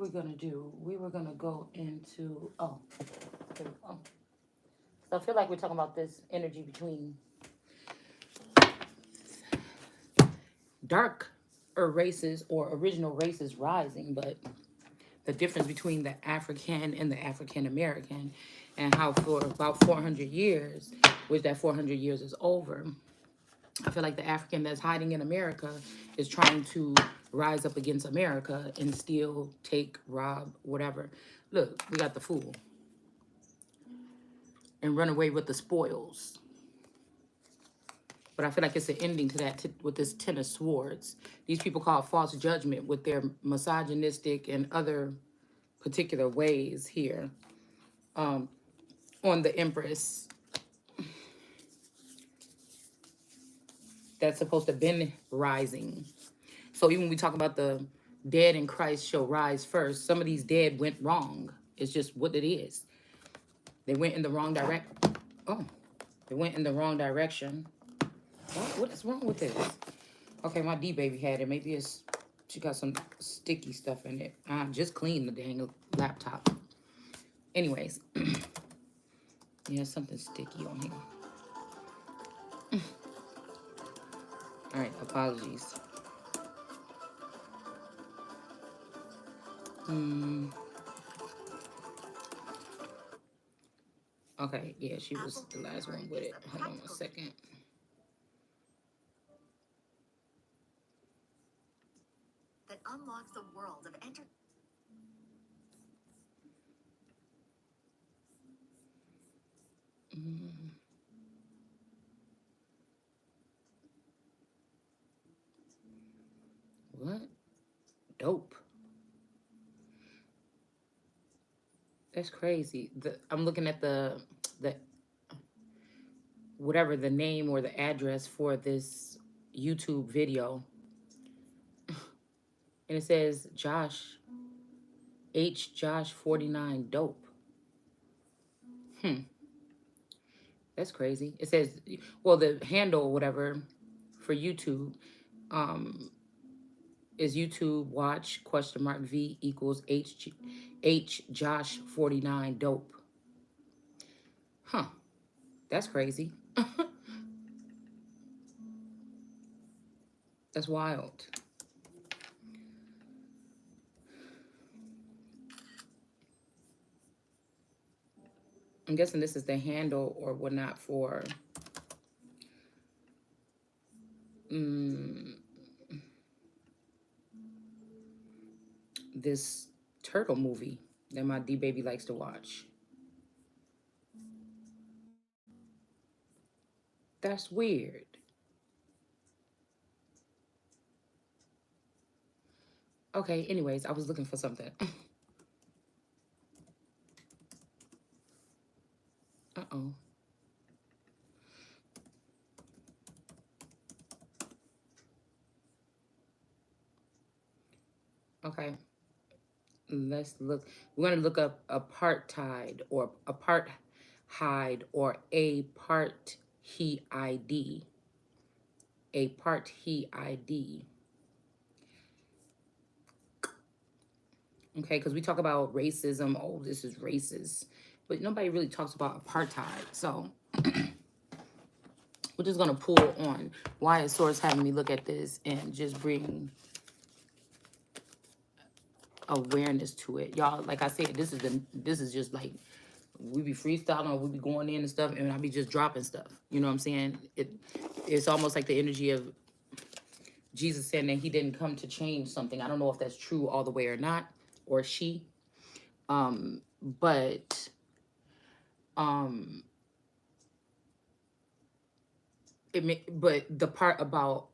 we're gonna do. We were gonna go into here we go. So I feel like we're talking about this energy between dark or races or original races rising, but the difference between the African and the African American, and how for about 400 years, which that 400 years is over, I feel like the African that's hiding in America is trying to rise up against America and steal, take, rob, whatever. Look, we got the fool and run away with the spoils. But I feel like it's an ending to that with this Ten of Swords. These people call it false judgment with their misogynistic and other particular ways here on the Empress that's supposed to been rising. So even when we talk about the dead in Christ shall rise first, some of these dead went wrong. It's just what it is. They went in the wrong direct. Oh, they went in the wrong direction. What is wrong with this? Okay, my D baby had it. Maybe it's she got some sticky stuff in it. I just cleaned the dang laptop. Anyways, yeah, something sticky on here. All right, apologies. Okay, yeah, she was the last one with it. Hold on a second. That unlocks the world of What? Dope. That's crazy. I'm looking at the whatever the name or the address for this YouTube video, and it says Josh 49 dope. That's crazy. It says, well, the handle or whatever for YouTube is YouTube watch !V equals H Josh 49 dope. Huh. That's crazy. That's wild. I'm guessing this is the handle or whatnot for this turtle movie that my D baby likes to watch. That's weird. Okay, anyways, I was looking for something. Uh-oh. Okay. Let's look. We're going to look up apartheid or apartheid or a part he ID. A part he ID. Okay, because we talk about racism. Oh, this is racist. But nobody really talks about apartheid. So we're just going to pull on why is Source having me look at this and just bring awareness to it. Y'all, like I said, this is just like we be freestyling or we be going in and stuff, and I be just dropping stuff. You know what I'm saying? It's almost like the energy of Jesus saying that he didn't come to change something. I don't know if that's true all the way or not, or she. But but the part about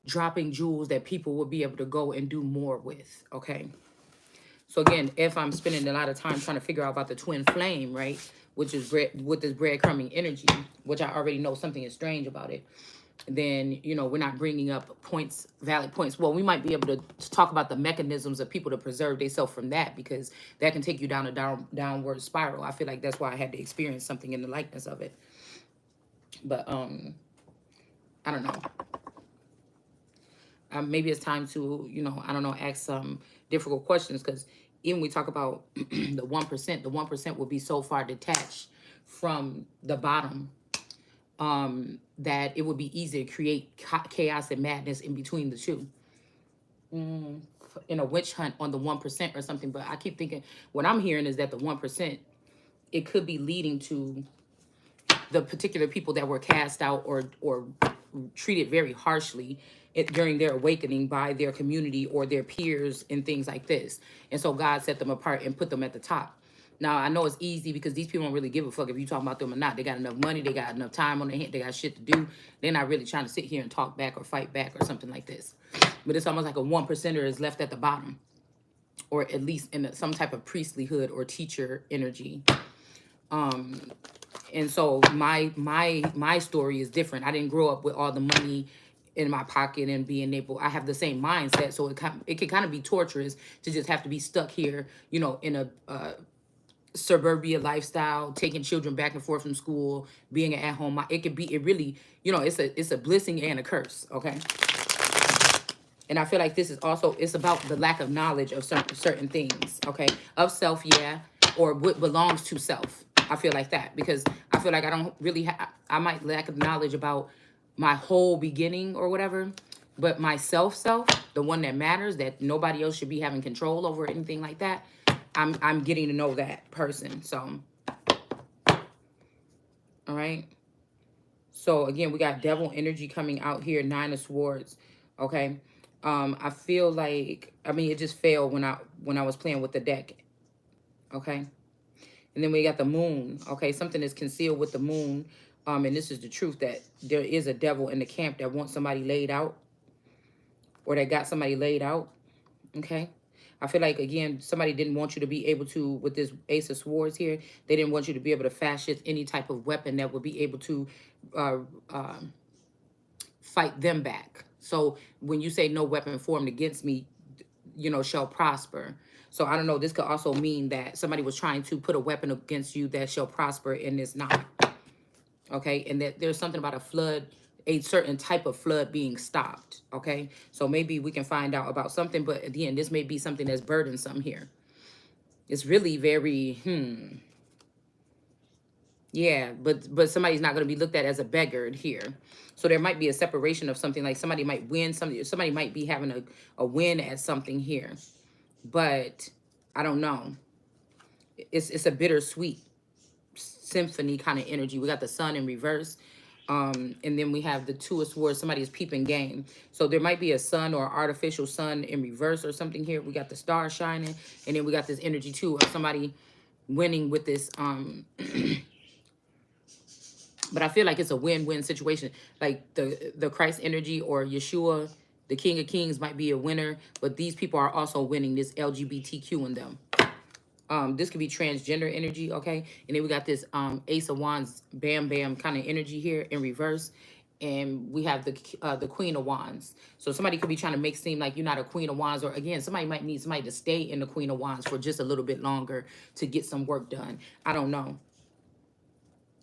dropping jewels that people will be able to go and do more with. Okay. So again, if I'm spending a lot of time trying to figure out about the twin flame, right, which is with this breadcrumbing energy, which I already know something is strange about it, then, you know, we're not bringing up points, valid points. Well, we might be able to talk about the mechanisms of people to preserve themselves from that, because that can take you down a downward spiral. I feel like that's why I had to experience something in the likeness of it. But I don't know. maybe it's time to, you know, I don't know, ask some difficult questions, because even we talk about the 1% will be so far detached from the bottom, that it would be easy to create chaos and madness in between the two. In a witch hunt on the 1% or something. But I keep thinking, what I'm hearing is that the 1%, it could be leading to the particular people that were cast out or treated very harshly during their awakening by their community or their peers and things like this. And so God set them apart and put them at the top. Now, I know it's easy because these people don't really give a fuck if you talking about them or not. They got enough money. They got enough time on their hand. They got shit to do. They're not really trying to sit here and talk back or fight back or something like this. But it's almost like a 1%er is left at the bottom, or at least in some type of priestlyhood or teacher energy. And so my story is different. I didn't grow up with all the money in my pocket and being able, I have the same mindset. So it can kind of be torturous to just have to be stuck here, you know, in a suburbia lifestyle, taking children back and forth from school, being at home. It could be, it really, you know, it's a blessing and a curse. Okay. And I feel like this is also, it's about the lack of knowledge of certain things, okay? Of self, yeah, or what belongs to self. I feel like that, because I feel like I don't really have, I might lack of knowledge about my whole beginning or whatever, but my self, the one that matters, that nobody else should be having control over or anything like that, I'm getting to know that person, so. All right. So again, we got devil energy coming out here, 9 of Swords, okay? I feel like, I mean, it just failed when I was playing with the deck, okay? And then we got the moon, okay? Something is concealed with the moon, and this is the truth, that there is a devil in the camp that wants somebody laid out, or that got somebody laid out, okay? I feel like, again, somebody didn't want you to be able to, with this Ace of Swords here, they didn't want you to be able to fashion any type of weapon that would be able to fight them back. So when you say no weapon formed against me, you know, shall prosper. So I don't know, this could also mean that somebody was trying to put a weapon against you that shall prosper and it's not. Okay, and that there's something about a flood, a certain type of flood being stopped. Okay, so maybe we can find out about something, but again, this may be something that's burdensome here. It's really very, yeah, but somebody's not going to be looked at as a beggar here. So there might be a separation of something, like somebody might win something, somebody might be having a win at something here. But I don't know. It's a bittersweet symphony kind of energy. We got the sun in reverse. And then we have the 2 of Swords. Somebody is peeping game. So there might be a sun or artificial sun in reverse or something here. We got the star shining. And then we got this energy too of somebody winning with this but I feel like it's a win-win situation. Like the Christ energy or Yeshua, the King of Kings, might be a winner, but these people are also winning, this LGBTQ in them. This could be transgender energy, okay? And then we got this Ace of Wands, bam, bam kind of energy here in reverse. And we have the Queen of Wands. So somebody could be trying to make it seem like you're not a Queen of Wands, or again, somebody might need somebody to stay in the Queen of Wands for just a little bit longer to get some work done. I don't know.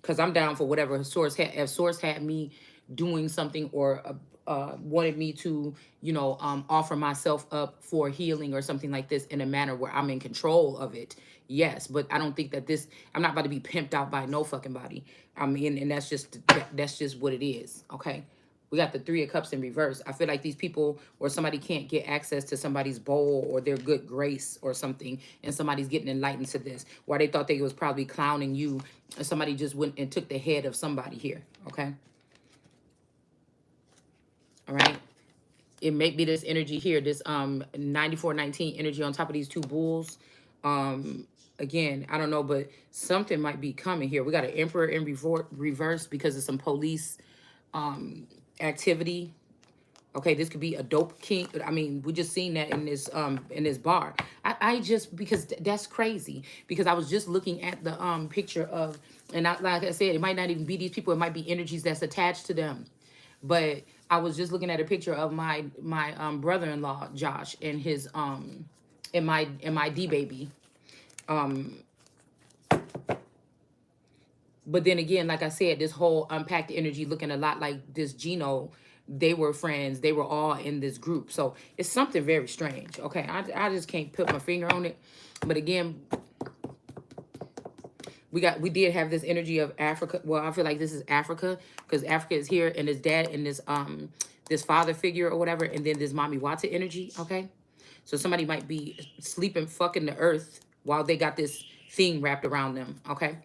Because I'm down for whatever source had. If source had me doing something, or wanted me to, you know, offer myself up for healing or something like this in a manner where I'm in control of it, yes. But I don't think that this, I'm not about to be pimped out by no fucking body. I mean, and that's just what it is, okay? We got the 3 of Cups in reverse. I feel like these people, or somebody can't get access to somebody's bowl or their good grace or something, and somebody's getting enlightened to this. Why they thought they was probably clowning you, and somebody just went and took the head of somebody here, okay? All right? It may be this energy here, this 9419 energy on top of these 2 bulls. Again, I don't know, but something might be coming here. We got an Emperor in reverse because of some police activity. Okay, this could be a dope king. I mean, we just seen that in this bar. I just, because that's crazy. Because I was just looking at the picture of, and like I said, it might not even be these people. It might be energies that's attached to them. But I was just looking at a picture of my brother-in-law Josh and his and my D baby. But then again, like I said, this whole unpacked energy looking a lot like this Gino they were friends. They were all in this group. So it's something very strange. Okay, I just can't put my finger on it. But again, we did have this energy of Africa. Well, I feel like this is Africa because Africa is here, and his dad and this father figure or whatever, and then this mommy Wata energy. Okay, so somebody might be sleeping fucking the earth while they got this thing wrapped around them. Okay,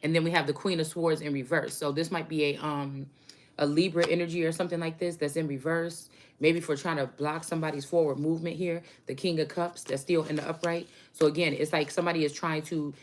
and then we have the Queen of Swords in reverse. So this might be a Libra energy or something like this that's in reverse. Maybe for trying to block somebody's forward movement here. The King of Cups that's still in the upright. So again, it's like somebody is trying to,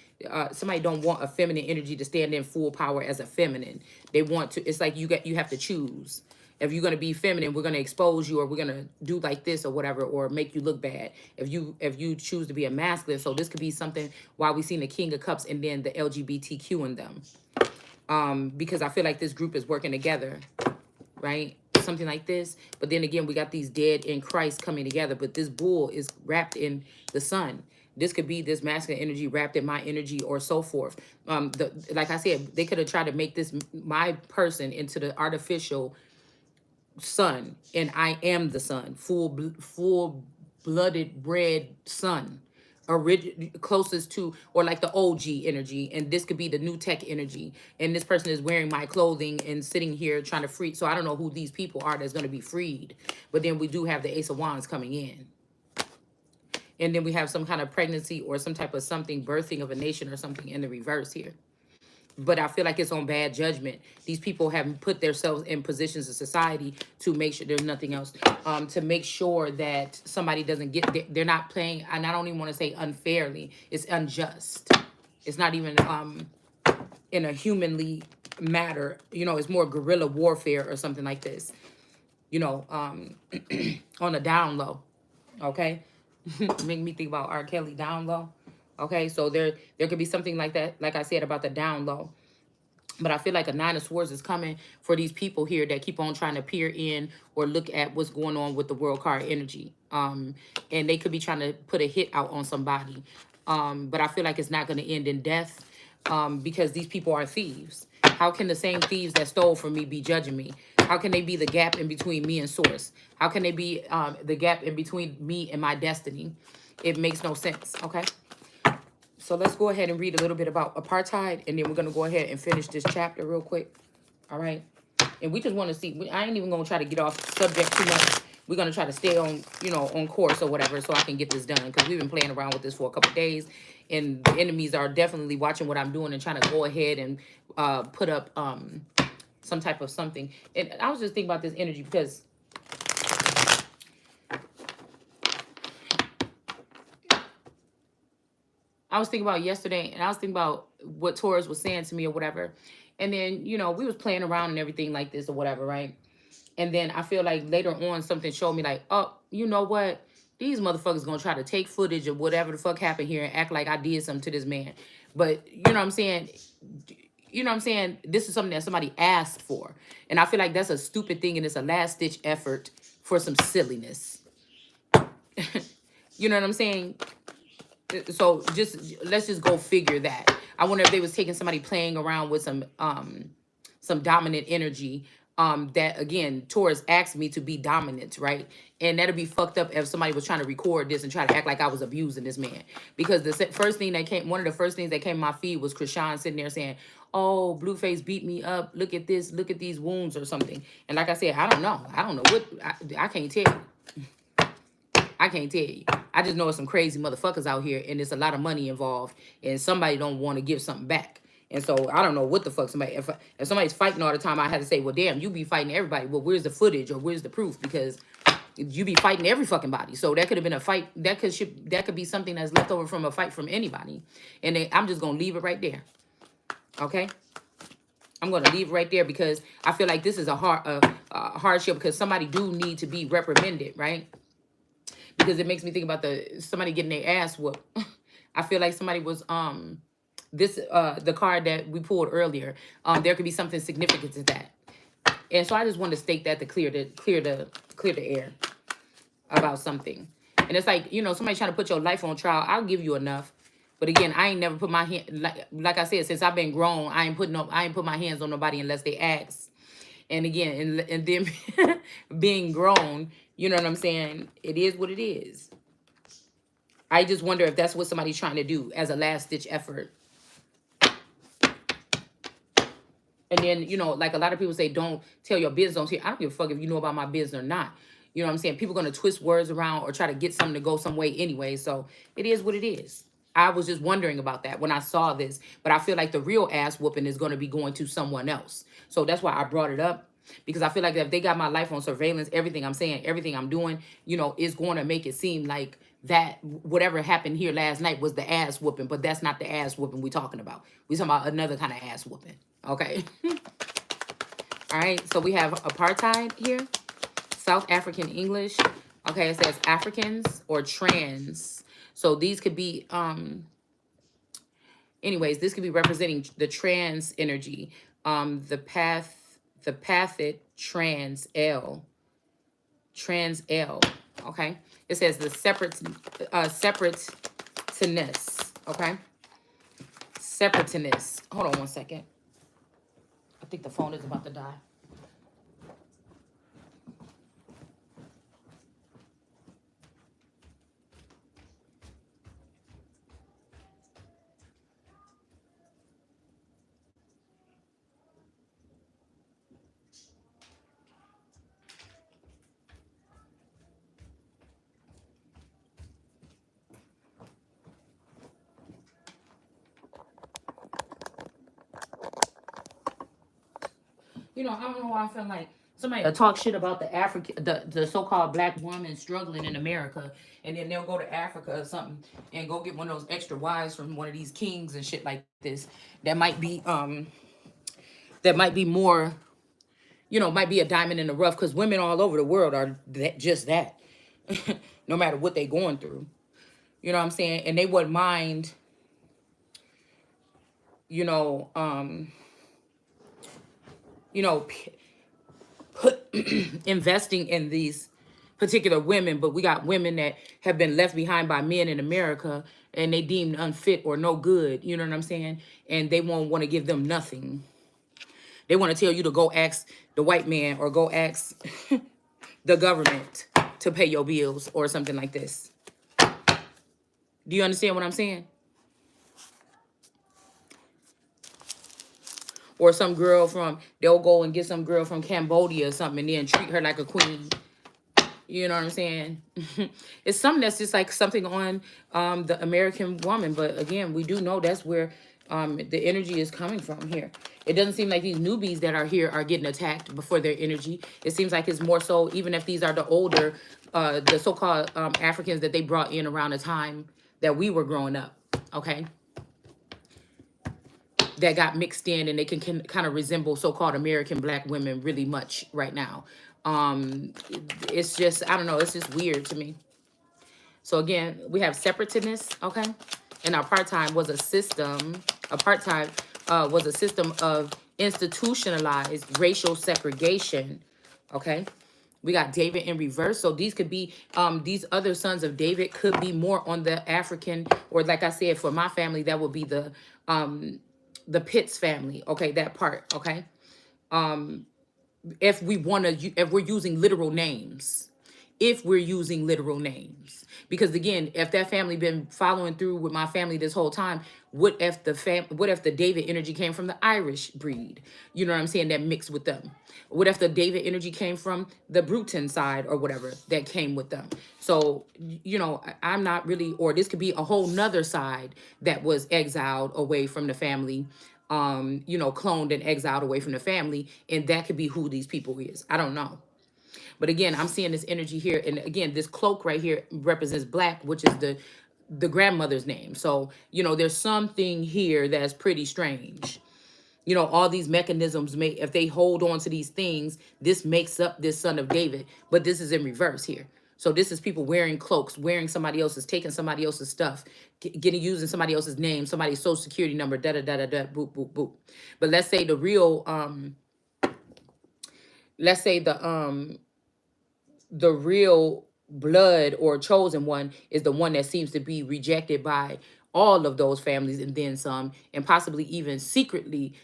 somebody don't want a feminine energy to stand in full power as a feminine. They want to, it's like you have to choose. If you're going to be feminine, we're going to expose you, or we're going to do like this or whatever, or make you look bad. If you choose to be a masculine, so this could be something while we seen the King of Cups and then the LGBTQ in them. Because I feel like this group is working together, right? Something like this. But then again, we got these dead in Christ coming together, but this bull is wrapped in the sun. This could be this masculine energy wrapped in my energy or so forth. Like I said, they could have tried to make this my person into the artificial sun, and I am the sun, full blooded red sun, closest to, or like the OG energy, and this could be the new tech energy, and this person is wearing my clothing and sitting here trying to free. So I don't know who these people are that's going to be freed, but then we do have the Ace of Wands coming in, and then we have some kind of pregnancy or some type of something, birthing of a nation or something in the reverse here. But I feel like it's on bad judgment. These people have put themselves in positions of society to make sure there's nothing else, to make sure that somebody doesn't get, they're not playing, and I don't even want to say unfairly, it's unjust. It's not even in a humanly matter, it's more guerrilla warfare or something like this, on a down low, okay? Make me think about R. Kelly, down low. Okay, so there could be something like that, like I said, about the down low. But I feel like a Nine of Swords is coming for these people here that keep on trying to peer in or look at what's going on with the World card energy. And they could be trying to put a hit out on somebody. But I feel like it's not going to end in death, because these people are thieves. How can the same thieves that stole from me be judging me? How can they be the gap in between me and source? How can they be the gap in between me and my destiny? It makes no sense, okay? So let's go ahead and read a little bit about apartheid, and then we're going to go ahead and finish this chapter real quick. All right? And we just want to see, I ain't even going to try to get off subject too much. We're going to try to stay on, on course or whatever, so I can get this done, because we've been playing around with this for a couple of days, and the enemies are definitely watching what I'm doing and trying to go ahead and put up some type of something. And I was just thinking about this energy because I was thinking about yesterday, and I was thinking about what Taurus was saying to me or whatever. And then, we was playing around and everything like this or whatever, right? And then I feel like later on something showed me like, oh, you know what? These motherfuckers going to try to take footage of whatever the fuck happened here and act like I did something to this man. But, you know what I'm saying? This is something that somebody asked for. And I feel like that's a stupid thing, and it's a last-ditch effort for some silliness. You know what I'm saying? So let's just go figure that. I wonder if they was taking somebody playing around with some dominant energy. That again, Taurus asked me to be dominant, right? And that'd be fucked up if somebody was trying to record this and try to act like I was abusing this man. Because the first thing that came, one of the first things that came in my feed was Krishan sitting there saying, "Oh, Blueface beat me up. Look at this. Look at these wounds," or something. And like I said, I don't know what I can't tell you. I can't tell you. I just know it's some crazy motherfuckers out here, and there's a lot of money involved, and somebody don't want to give something back. And so I don't know what the fuck somebody, if somebody's fighting all the time, I had to say, well, damn, you be fighting everybody. Well, where's the footage or where's the proof? Because you be fighting every fucking body. So that could have been a fight. That could be something that's left over from a fight from anybody. And I'm just going to leave it right there. Okay? I'm going to leave it right there because I feel like this is a hardship because somebody do need to be reprimanded, right? Because it makes me think about somebody getting their ass whooped. I feel like somebody was the card that we pulled earlier. There could be something significant to that, and so I just wanted to state that to clear the air about something. And it's like, somebody trying to put your life on trial. I'll give you enough, but again, I ain't never put my hand like I said, since I've been grown. I ain't put my hands on nobody unless they ask. And again, and then being grown, you know what I'm saying? It is what it is. I just wonder if that's what somebody's trying to do as a last ditch effort. And then, like a lot of people say, don't tell your business. Don't say, I don't give a fuck if you know about my business or not. You know what I'm saying? People going to twist words around or try to get something to go some way anyway. So it is what it is. I was just wondering about that when I saw this. But I feel like the real ass whooping is going to be going to someone else. So that's why I brought it up. Because I feel like if they got my life on surveillance, everything I'm saying, everything I'm doing, is going to make it seem like that whatever happened here last night was the ass whooping. But that's not the ass whooping we talking about. We talking about another kind of ass whooping. Okay. All right. So we have apartheid here. South African English. Okay. It says Africans or trans. So these could be, anyways, this could be representing the trans energy. The pathet trans L. Okay. It says the separateness. Okay. Separateness. Hold on one second. I think the phone is about to die. I don't know why I feel like somebody will talk shit about the so-called black woman struggling in America, and then they'll go to Africa or something and go get one of those extra wives from one of these kings and shit like this. That might be more, might be a diamond in the rough because women all over the world are just that, no matter what they going through. You know what I'm saying? And they wouldn't mind, you know, um, you know, put investing in these particular women, but we got women that have been left behind by men in America and they deemed unfit or no good, you know what I'm saying? And they won't want to give them nothing. They want to tell you to go ask the white man or go ask the government to pay your bills or something like this. Do you understand what I'm saying? Or they'll go and get some girl from Cambodia or something and then treat her like a queen. You know what I'm saying? It's something that's just like something on the American woman. But again, we do know that's where the energy is coming from here. It doesn't seem like these newbies that are here are getting attacked before their energy. It seems like it's more so, even if these are the older, the so-called Africans that they brought in around the time that we were growing up, okay? That got mixed in and they can kind of resemble so-called American black women really much right now. It's just, I don't know, it's just weird to me. So again, we have separativeness, okay? And apartheid was a system of institutionalized racial segregation, okay? We got David in reverse. So these could be, these other sons of David could be more on the African, or like I said, for my family, that would be the Pitts family, okay, that part, okay? If we're using literal names, because again, if that family been following through with my family this whole time, what if the David energy came from the Irish breed, you know what I'm saying, that mixed with them? What if the David energy came from the Bruton side or whatever that came with them? So I'm not really, or this could be a whole nother side that was exiled away from the family, cloned and exiled away from the family, and that could be who these people is. I don't know. But again, I'm seeing this energy here. And again, this cloak right here represents black, which is the grandmother's name. So, there's something here that's pretty strange. All these mechanisms if they hold on to these things, this makes up this son of David. But this is in reverse here. So this is people wearing cloaks, taking somebody else's stuff, using somebody else's name, somebody's social security number, da da da da da, boop boop boop. But let's say the real blood or chosen one is the one that seems to be rejected by all of those families and then some, and possibly even secretly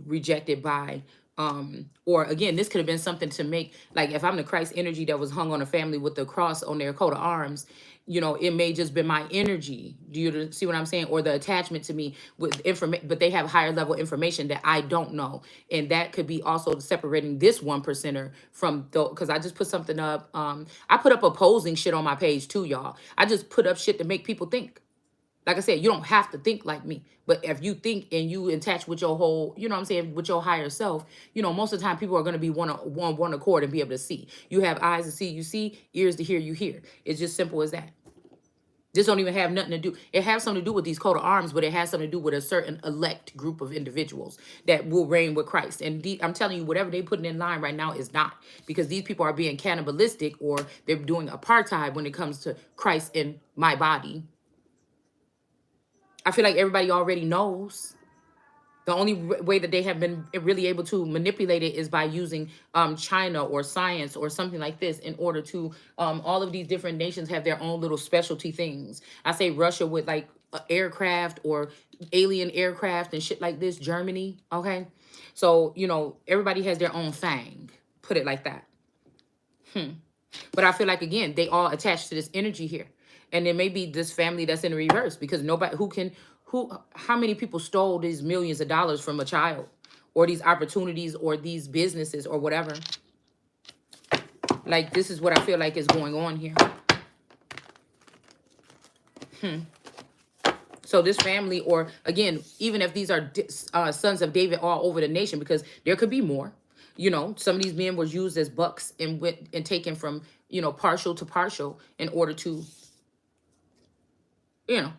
rejected by Or again, this could have been something to make, like if I'm the Christ energy that was hung on a family with the cross on their coat of arms, you know, it may just been my energy. Do you see what I'm saying? Or the attachment to me with information, but they have higher level information that I don't know. And that could be also separating this 1%er from the, because I just put something up. I put up opposing shit on my page too, y'all. I just put up shit to make people think. Like I said, you don't have to think like me. But if you think and you attach with your whole, you know what I'm saying, with your higher self, you know, most of the time people are going to be one accord and be able to see. You have eyes to see, you see, ears to hear, you hear. It's just simple as that. This don't even have nothing to do. It has something to do with these coat of arms, but it has something to do with a certain elect group of individuals that will reign with Christ. And I'm telling you, whatever they putting in line right now is not, because these people are being cannibalistic, or they're doing apartheid when it comes to Christ in my body. I feel like everybody already knows. The only way that they have been really able to manipulate it is by using China or science or something like this in order to, all of these different nations have their own little specialty things. I say Russia with like aircraft or alien aircraft and shit like this, Germany, okay? So, you know, everybody has their own thing, put it like that. But I feel like, again, they all attached to this energy here. And there may be this family that's in reverse, because nobody how many people stole these millions of dollars from a child, or these opportunities, or these businesses, or whatever. Like, this is what I feel like is going on here. So this family, or again, even if these are sons of David all over the nation, because there could be more. You know, some of these men were used as bucks and went and taken from, you know, partial to partial in order to, you know,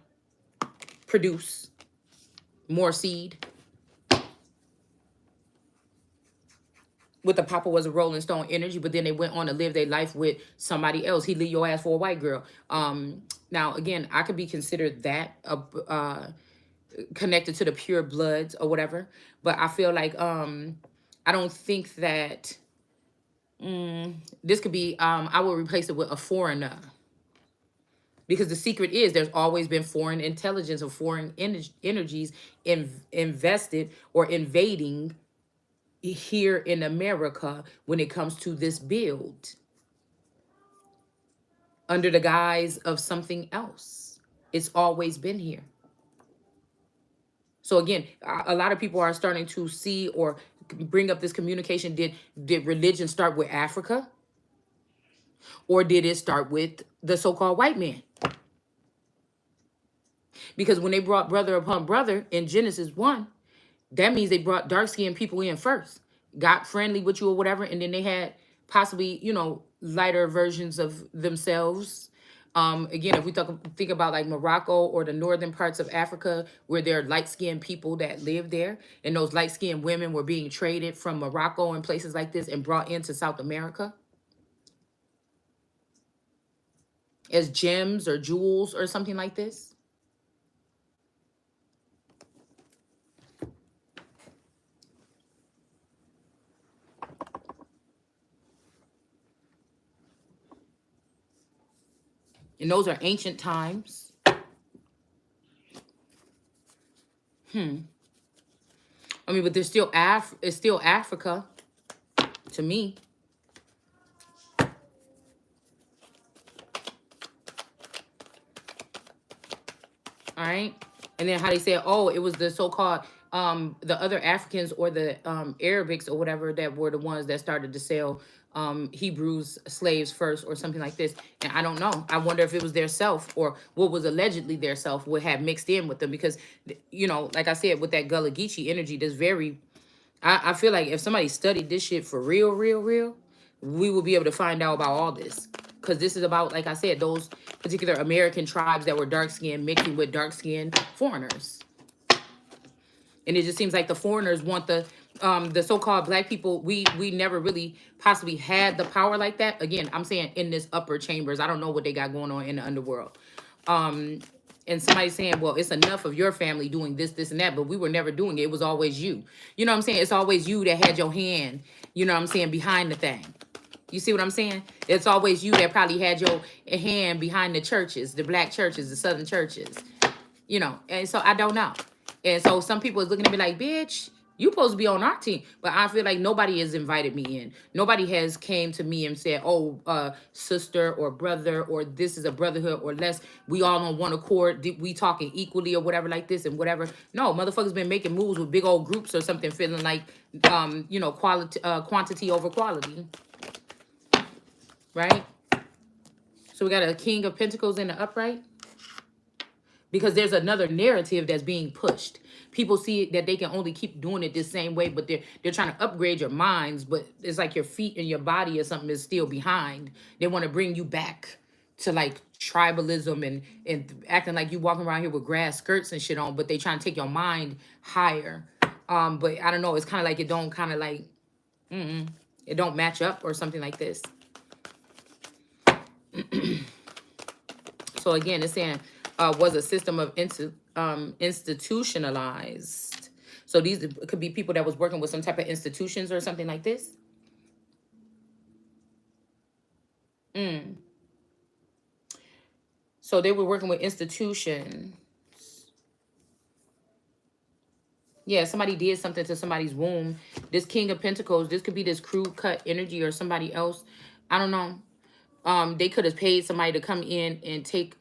produce more seed. With the Papa was a Rolling Stone energy, but then they went on to live their life with somebody else. He leave your ass for a white girl. Now, again, I could be considered that connected to the pure bloods or whatever, but I feel like I don't think that this could be, I will replace it with a foreigner. Because the secret is there's always been foreign intelligence or foreign energies invested or invading here in America when it comes to this build, under the guise of something else. It's always been here. So again, a lot of people are starting to see or bring up this communication. Did religion start with Africa? Or did it start with the so-called white man? Because when they brought brother upon brother in Genesis 1, that means they brought dark-skinned people in first, got friendly with you or whatever, and then they had possibly, you know, lighter versions of themselves. Again, if we think about like Morocco or the northern parts of Africa, where there are light-skinned people that live there, and those light-skinned women were being traded from Morocco and places like this and brought into South America as gems or jewels or something like this. And those are ancient times. I mean, but there's still it's still Africa to me. All right. And then how they said, oh, it was the so-called the other Africans or the Arabics or whatever that were the ones that started to sell Hebrews slaves first or something like this. And I don't know. I wonder if it was their self, or what was allegedly their self would have mixed in with them, because, you know, like I said, with that Gullah Geechee energy, that's very, I feel like if somebody studied this shit for real, we will be able to find out about all this. Because this is about, like I said, those particular American tribes that were dark-skinned mixing with dark-skinned foreigners. And it just seems like the foreigners want the so-called black people. We never really possibly had the power like that. Again, I'm saying in this upper chambers. I don't know what they got going on in the underworld. And somebody's saying, well, it's enough of your family doing this, this, and that, but we were never doing it. It was always you. You know what I'm saying? It's always you that had your hand, you know what I'm saying, behind the thing. You see what I'm saying? It's always you that probably had your hand behind the churches, the black churches, the southern churches, you know. And so I don't know. And so some people is looking at me like, bitch, You supposed to be on our team, but I feel like nobody has invited me in. Nobody has came to me and said, "Oh, sister or brother, or this is a brotherhood, or less we all on one accord. We talking equally or whatever like this and whatever." No, motherfuckers been making moves with big old groups or something, feeling like, quality, quantity over quality, right? So we got a King of Pentacles in the upright. Because there's another narrative that's being pushed. People see that they can only keep doing it this same way, but they're trying to upgrade your minds, but it's like your feet and your body or something is still behind. They want to bring you back to like tribalism and acting like you walking around here with grass skirts and shit on, but they trying to take your mind higher. But I don't know, it's kind of like it don't kind of like it don't match up or something like this. So again, it's saying was a system of institutionalized. So these could be people that was working with some type of institutions or something like this. So they were working with institution. Yeah, somebody did something to somebody's womb. This King of Pentacles, this could be this crew cut energy or somebody else. I don't know. They could have paid somebody to come in and take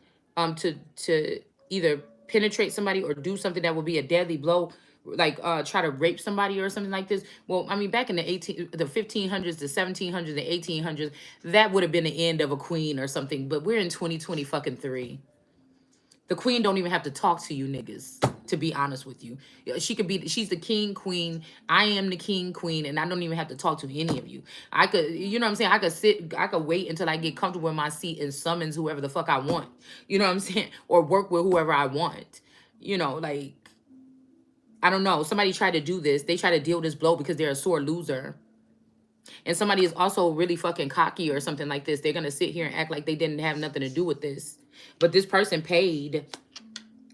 to either penetrate somebody or do something that would be a deadly blow, like try to rape somebody or something like this. Well, I mean, back in the 1500s, the 1700s, the 1800s, that would have been the end of a queen or something. But we're in 2020 fucking 3. The queen don't even have to talk to you niggas, to be honest with you. She could be, she's the king, queen. I am the king, queen, and I don't even have to talk to any of you. I could, you know what I'm saying? I could wait until I get comfortable in my seat and summons whoever the fuck I want. You know what I'm saying? Or work with whoever I want. Like, I don't know. Somebody tried to do this. They try to deal this blow because they're a sore loser. And somebody is also really fucking cocky or something like this. They're going to sit here and act like they didn't have nothing to do with this. But this person paid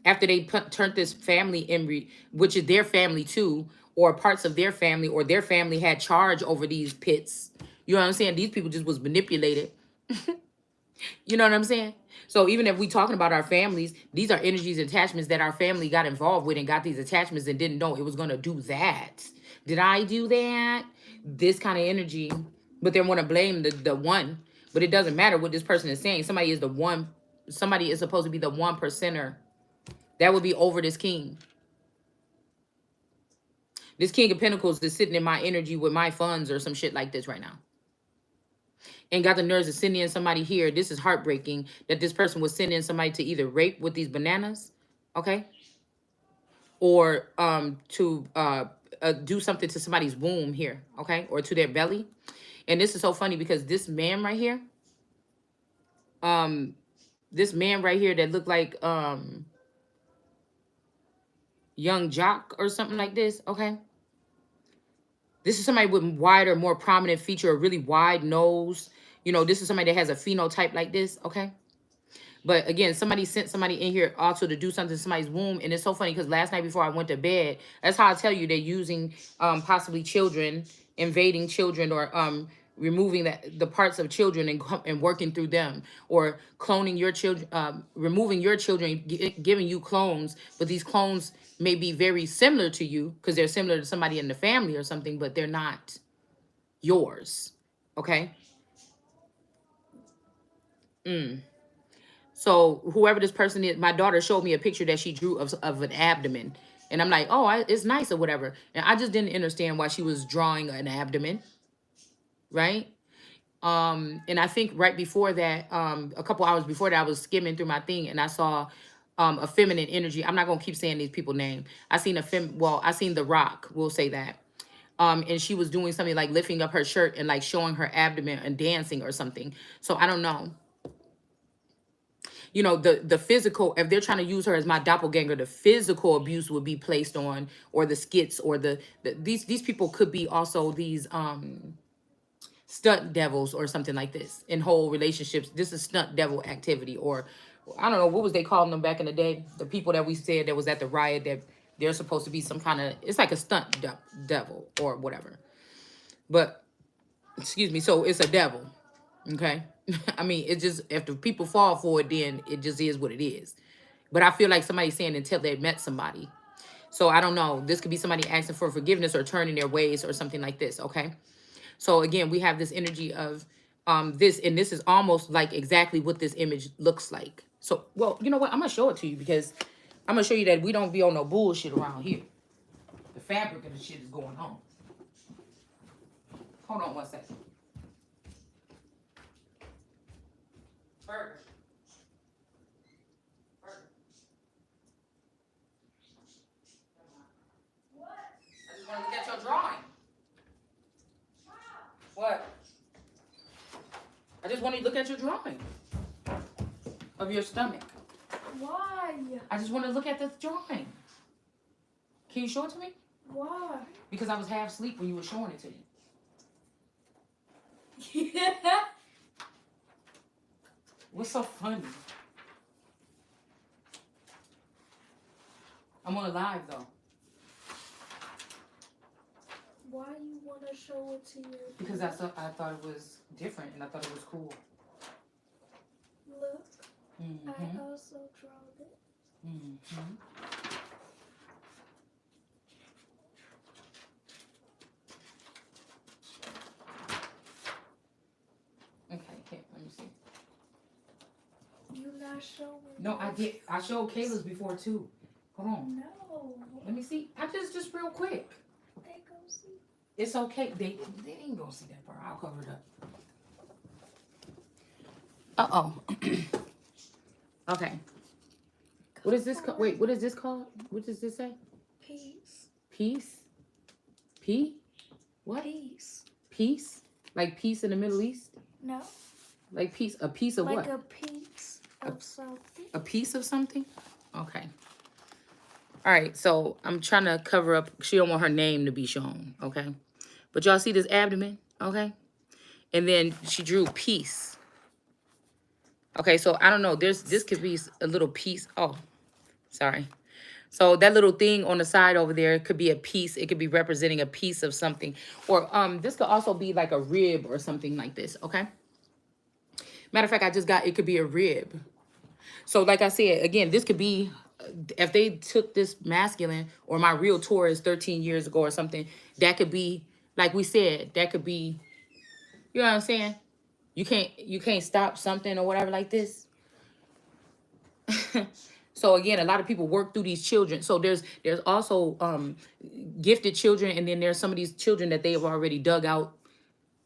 after they turned this family in, which is their family too, or parts of their family, or their family had charge over these pits. You know what I'm saying? These people just was manipulated. You know what I'm saying? So even if we talking about our families, these are energies and attachments that our family got involved with and got these attachments and didn't know it was going to do that. Did I do that? This kind of energy. But they want to blame the one. But it doesn't matter what this person is saying. Somebody is the one. Somebody is supposed to be the 1%er. That would be over this king. This King of Pentacles is sitting in my energy with my funds or some shit like this right now. And got the nerves to send in somebody here. This is heartbreaking that this person was sending somebody to either rape with these bananas, okay? Or to do something to somebody's womb here, okay? Or to their belly. And this is so funny because this man right here, that looked like young jock or something like this, okay? This is somebody with wider, more prominent feature, a really wide nose. This is somebody that has a phenotype like this, okay? But again, somebody sent somebody in here also to do something to somebody's womb. And it's so funny because last night before I went to bed, that's how I tell you they're using possibly children, invading children, or removing the parts of children and working through them, or cloning your children, removing your children, giving you clones. But these clones may be very similar to you because they're similar to somebody in the family or something, but they're not yours, okay? So whoever this person is, my daughter showed me a picture that she drew of an abdomen. And I'm like, oh, it's nice or whatever. And I just didn't understand why she was drawing an abdomen, right? And I think right before that, a couple hours before that, I was skimming through my thing and I saw a feminine energy. I'm not gonna keep saying these people's name. I seen I seen The Rock, we'll say that. And she was doing something like lifting up her shirt and like showing her abdomen and dancing or something. So I don't know. The physical, if they're trying to use her as my doppelganger, the physical abuse would be placed on, or the skits, or these people could be also these stunt devils or something like this in whole relationships. This is stunt devil activity, or I don't know, what was they calling them back in the day? The people that we said that was at the riot, that they're supposed to be some kind of, it's like a stunt devil or whatever. But excuse me, so it's a devil. Okay. I mean, it's just, if the people fall for it, then it just is what it is. But I feel like somebody's saying until they met somebody. So I don't know. This could be somebody asking for forgiveness or turning their ways or something like this. Okay. So again, we have this energy of this, and this is almost like exactly what this image looks like. So, well, you know what? I'm gonna show it to you because I'm gonna show you that we don't be on no bullshit around here. The fabric of the shit is going on. Hold on one second. Burger. Burger. What? I just want to look at your drawing. What? I just want to look at your drawing of your stomach. Why? I just want to look at the drawing. Can you show it to me? Why? Because I was half asleep when you were showing it to me. What's so funny? I'm on a live though. Why you want to show it to you? Because I thought it was different and I thought it was cool. Look, Mm-hmm. I also draw it. Mm-hmm. Okay, here, let me see. You not showing? No, I did. I showed Kayla's before too. Hold on. No. Let me see. I just real quick. They go see. It's okay. They ain't gonna see that part. I'll cover it up. Okay. What is this? Wait, what is this called? What does this say? Peace. Peace? P? What? Peace. Peace? Like peace in the Middle East? No. Like peace? A piece of Like what? a piece of something. A piece of something? Okay. All right, so I'm trying to cover up. She don't want her name to be shown, okay? But y'all see this abdomen, okay? And then she drew peace. Okay, so I don't know. This could be a little piece. Oh, sorry. So that little thing on the side over there could be a piece. It could be representing a piece of something. Or this could also be like a rib or something like this, okay? Matter of fact, it could be a rib. So like I said, again, this could be, if they took this masculine or my real Taurus 13 years ago or something, that could be, like we said, that could be, you know what I'm saying? You can't stop something or whatever like this. So again, a lot of people work through these children. So there's also gifted children, and then there's some of these children that they have already dug out,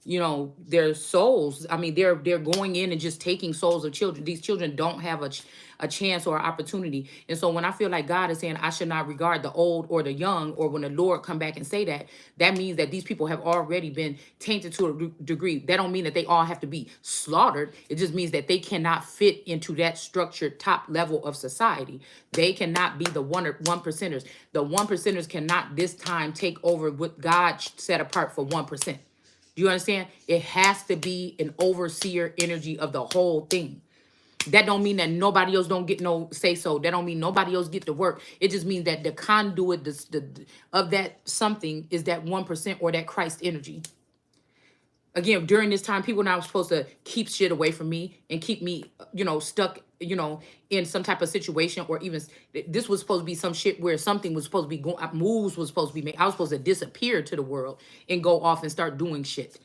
you know, their souls. I mean, they're going in and just taking souls of children. These children don't have a chance or opportunity. And so when I feel like God is saying I should not regard the old or the young, or when the Lord come back and say that, that means that these people have already been tainted to a degree. That don't mean that they all have to be slaughtered. It just means that they cannot fit into that structured top level of society. They cannot be the one percenters. The one percenters cannot this time take over what God set apart for 1%. Do you understand? It has to be an overseer energy of the whole thing. That don't mean that nobody else don't get no say so. That don't mean nobody else get to work. It just means that the conduit of that something is that 1% or that Christ energy. Again, during this time, people are not supposed to keep shit away from me and keep me, you know, stuck, you know, in some type of situation, or even this was supposed to be some shit where something was supposed to be going, moves was supposed to be made. I was supposed to disappear to the world and go off and start doing shit,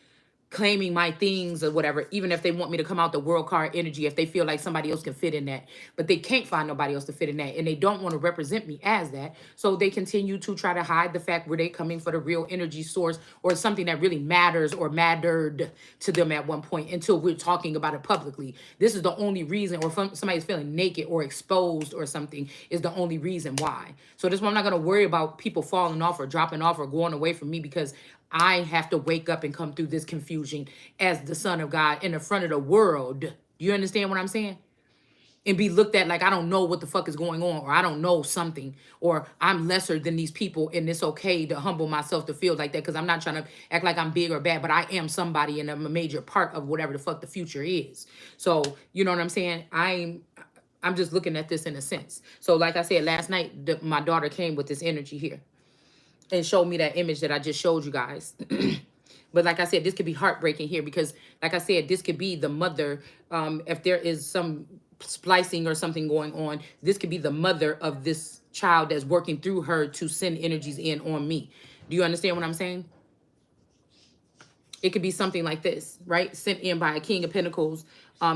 claiming my things or whatever, even if they want me to come out the world card energy, if they feel like somebody else can fit in that, but they can't find nobody else to fit in that, and they don't want to represent me as that, so they continue to try to hide the fact where they coming for the real energy source or something that really matters or mattered to them at one point, until we're talking about it publicly. This is the only reason, or if somebody's feeling naked or exposed or something, is the only reason why. So this one, I'm not going to worry about people falling off or dropping off or going away from me, because I have to wake up and come through this confusion as the Son of God in the front of the world. You understand what I'm saying? And be looked at like I don't know what the fuck is going on, or I don't know something, or I'm lesser than these people, and it's okay to humble myself to feel like that, because I'm not trying to act like I'm big or bad, but I am somebody and I'm a major part of whatever the fuck the future is. So, you know what I'm saying? I'm just looking at this in a sense. So like I said, last night, my daughter came with this energy here and showed me that image that I just showed you guys. But like I said, this could be heartbreaking here, because like I said, this could be the mother. If there is some splicing or something going on. This could be the mother of this child that's working through her to send energies in on me. Do you understand what I'm saying? It could be something like this, right? Sent in by a King of Pentacles.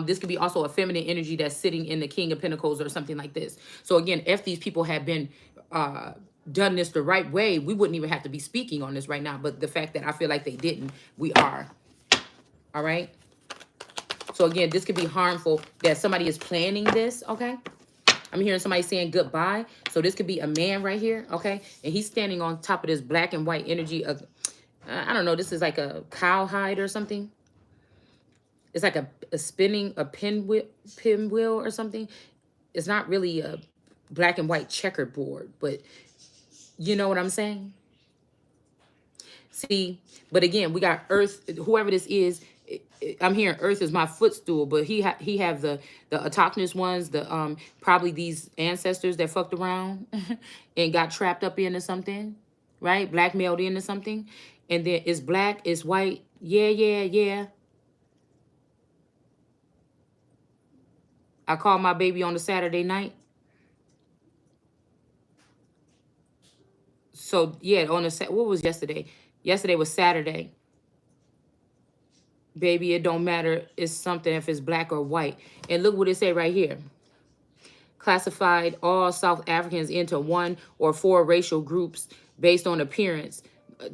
This could be also a feminine energy that's sitting in the King of Pentacles or something like this. So again, if these people had been done this the right way, we wouldn't even have to be speaking on this right now. But the fact that I feel like they didn't, we are. All right? So again, this could be harmful that somebody is planning this, okay? I'm hearing somebody saying goodbye. So this could be a man right here, okay? And he's standing on top of this black and white energy of, I don't know, this is like a cowhide or something. It's like a spinning, a pinwheel or something. It's not really a black and white checkerboard, but you know what I'm saying? See, but again, we got Earth, whoever this is, I'm hearing Earth is my footstool, but he have the autochthonous ones, the probably these ancestors that fucked around and got trapped up into something, right? Blackmailed into something. And then it's black, it's white. Yeah, yeah, yeah. I called my baby on a Saturday night. So yeah, on a what was yesterday? Yesterday was Saturday. Baby, it don't matter. It's something if it's black or white. And look what it say right here. Classified all South Africans into 1 or 4 racial groups based on appearance.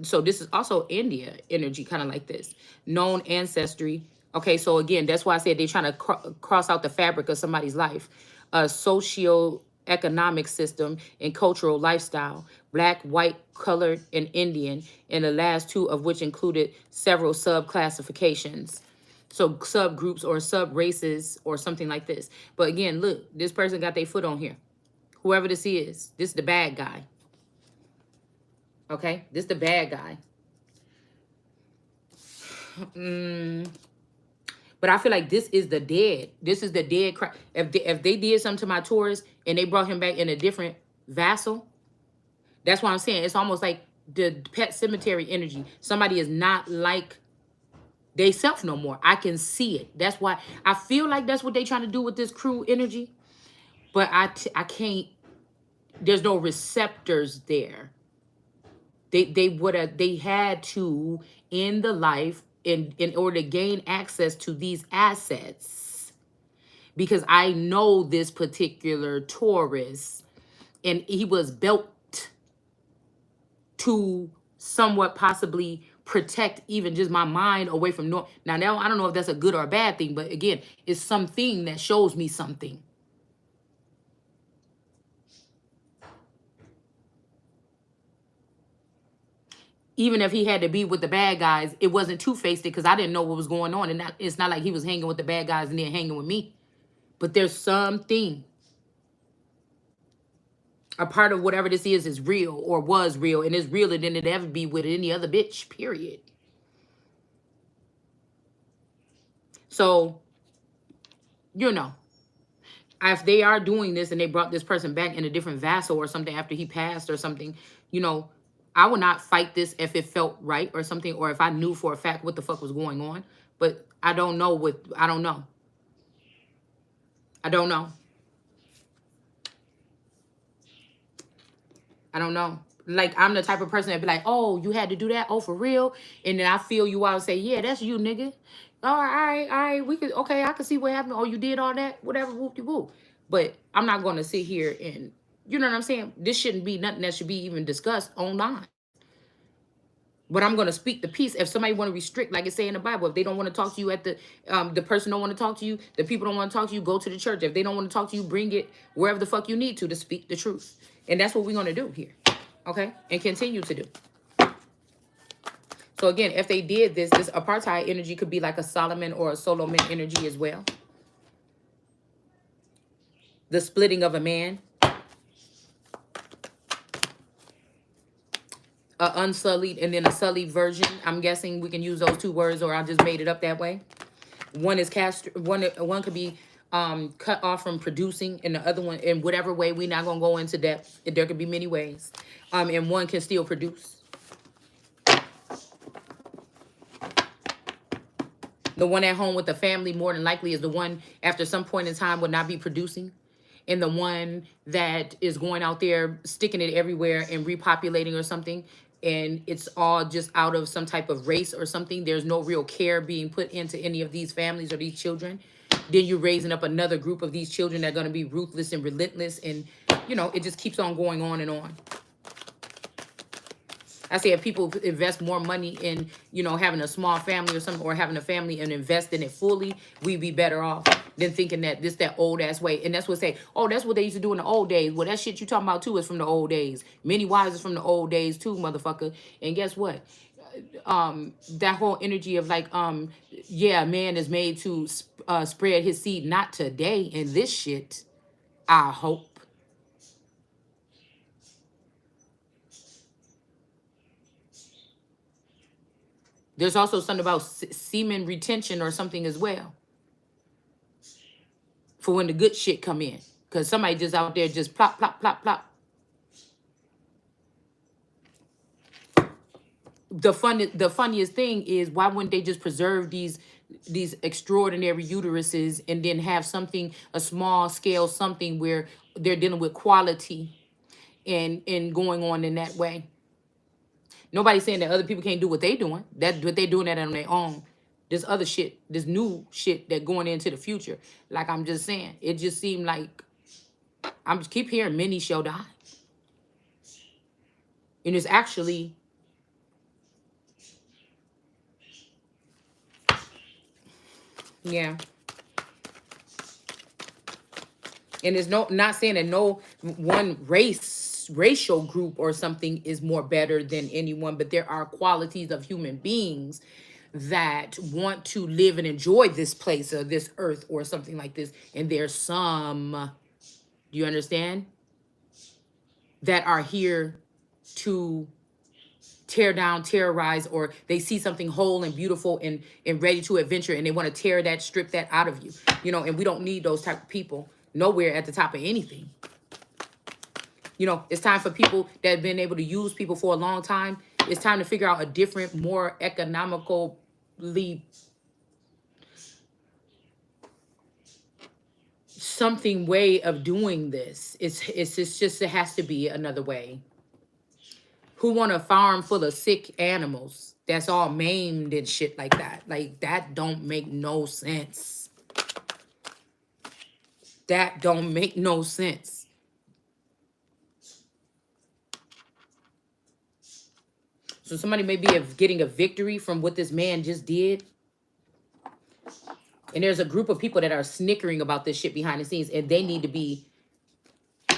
So this is also India energy, kind of like this. Known ancestry. Okay, so again, that's why I said they're trying to cross out the fabric of somebody's life. A socio-economic system and cultural lifestyle. Black, white, colored, and Indian. And the last 2 of which included several sub-classifications. So subgroups or sub races or something like this. But again, look, this person got their foot on here. Whoever this is the bad guy. Okay, this the bad guy. But I feel like this is the dead. This is the dead. If they did something to my Taurus and they brought him back in a different vassal, that's what I'm saying. It's almost like the pet cemetery energy. Somebody is not like they self no more. I can see it. That's why I feel like that's what they trying to do with this crew energy. But I can't. There's no receptors there. They had to end the life in order to gain access to these assets. Because I know this particular Taurus, and he was built to somewhat possibly protect even just my mind away from now I don't know if that's a good or a bad thing, but again, it's something that shows me something. Even if he had to be with the bad guys, it wasn't two-faced because I didn't know what was going on, and it's not like he was hanging with the bad guys and then hanging with me. But there's something, a part of whatever this is real or was real, and it's realer than it ever be with any other bitch, period. So, you know, if they are doing this and they brought this person back in a different vassal or something after he passed or something, you know, I would not fight this if it felt right or something, or if I knew for a fact what the fuck was going on. But I don't know I don't know. I don't know. I don't know. Like, I'm the type of person that be like, oh, you had to do that? Oh, for real? And then I feel you out and say, yeah, that's you, nigga. All right, we could, okay, I can see what happened. Oh, you did all that? Whatever, whoop-de-whoop. But I'm not going to sit here and, you know what I'm saying? This shouldn't be nothing that should be even discussed online. But I'm going to speak the peace. If somebody want to restrict, like it say in the Bible, if they don't want to talk to you at the person don't want to talk to you, the people don't want to talk to you, go to the church. If they don't want to talk to you, bring it wherever the fuck you need to speak the truth. And that's what we're going to do here. Okay? And continue to do. So again, if they did this apartheid energy could be like a Solomon or a Solomon energy as well. The splitting of a man. Unsullied and then a sullied version. I'm guessing we can use those 2 words, or I just made it up that way. One is one could be cut off from producing, and the other one, in whatever way, we're not gonna go into depth. There could be many ways. And one can still produce. The one at home with the family more than likely is the one after some point in time will not be producing. And the one that is going out there sticking it everywhere and repopulating or something, and it's all just out of some type of race or something. There's no real care being put into any of these families or these children. Then you're raising up another group of these children that are going to be ruthless and relentless, and it just keeps on going on and on. I say if people invest more money in, having a small family or something, or having a family and invest in it fully, we'd be better off than thinking that that old ass way. And that's what say, oh, that's what they used to do in the old days. Well, that shit you talking about too is from the old days. Many wives is from the old days too, motherfucker. And guess what? That whole energy of like, yeah, man is made to spread his seed, not today in this shit. I hope. There's also something about semen retention or something as well for when the good shit come in. Because somebody just out there just plop, plop, plop, plop. The funniest thing is, why wouldn't they just preserve these extraordinary uteruses and then have something, a small scale something where they're dealing with quality and going on in that way? Nobody's saying that other people can't do what they doing. That what they doing that on their own. This other shit, this new shit that going into the future. Like I'm just saying, it just seemed like I'm just keep hearing many shall die. And it's actually yeah. And it's not saying that no one racial group or something is more better than anyone, but there are qualities of human beings that want to live and enjoy this place or this earth or something like this. And there's some, do you understand? That are here to tear down, terrorize, or they see something whole and beautiful and ready to adventure, and they want to tear that, strip that out of you. And we don't need those type of people nowhere at the top of anything. It's time for people that have been able to use people for a long time. It's time to figure out a different, more economically something way of doing this. It's just it has to be another way. Who want a farm full of sick animals that's all maimed and shit like that? Like, that don't make no sense. That don't make no sense. So somebody may be getting a victory from what this man just did. And there's a group of people that are snickering about this shit behind the scenes, and they need to be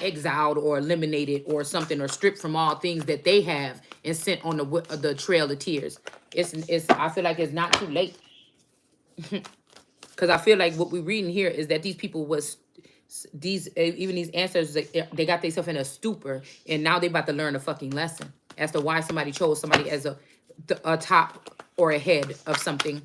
exiled or eliminated or something, or stripped from all things that they have and sent on the trail of tears. It's I feel like it's not too late. Because I feel like what we're reading here is that these people was even these ancestors, they got themselves in a stupor, and now they about to learn a fucking lesson as to why somebody chose somebody as a top or a head of something.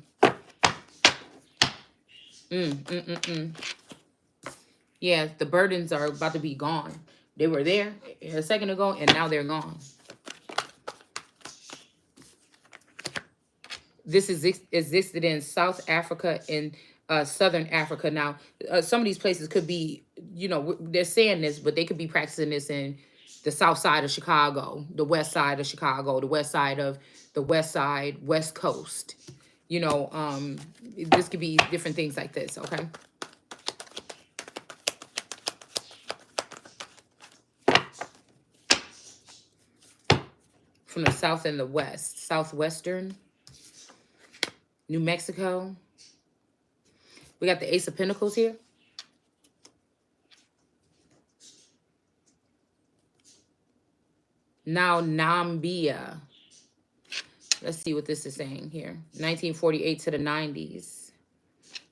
Yeah, the burdens are about to be gone. They were there a second ago, and now they're gone. This existed in South Africa and Southern Africa. Now, some of these places could be, they're saying this, but they could be practicing this in the south side of Chicago, the west side of Chicago, the west side of the West Coast. This could be different things like this, okay? From the south and the west, southwestern, New Mexico. We got the Ace of Pentacles here. Now Nambia. Let's see what this is saying here. 1948 to the 90s.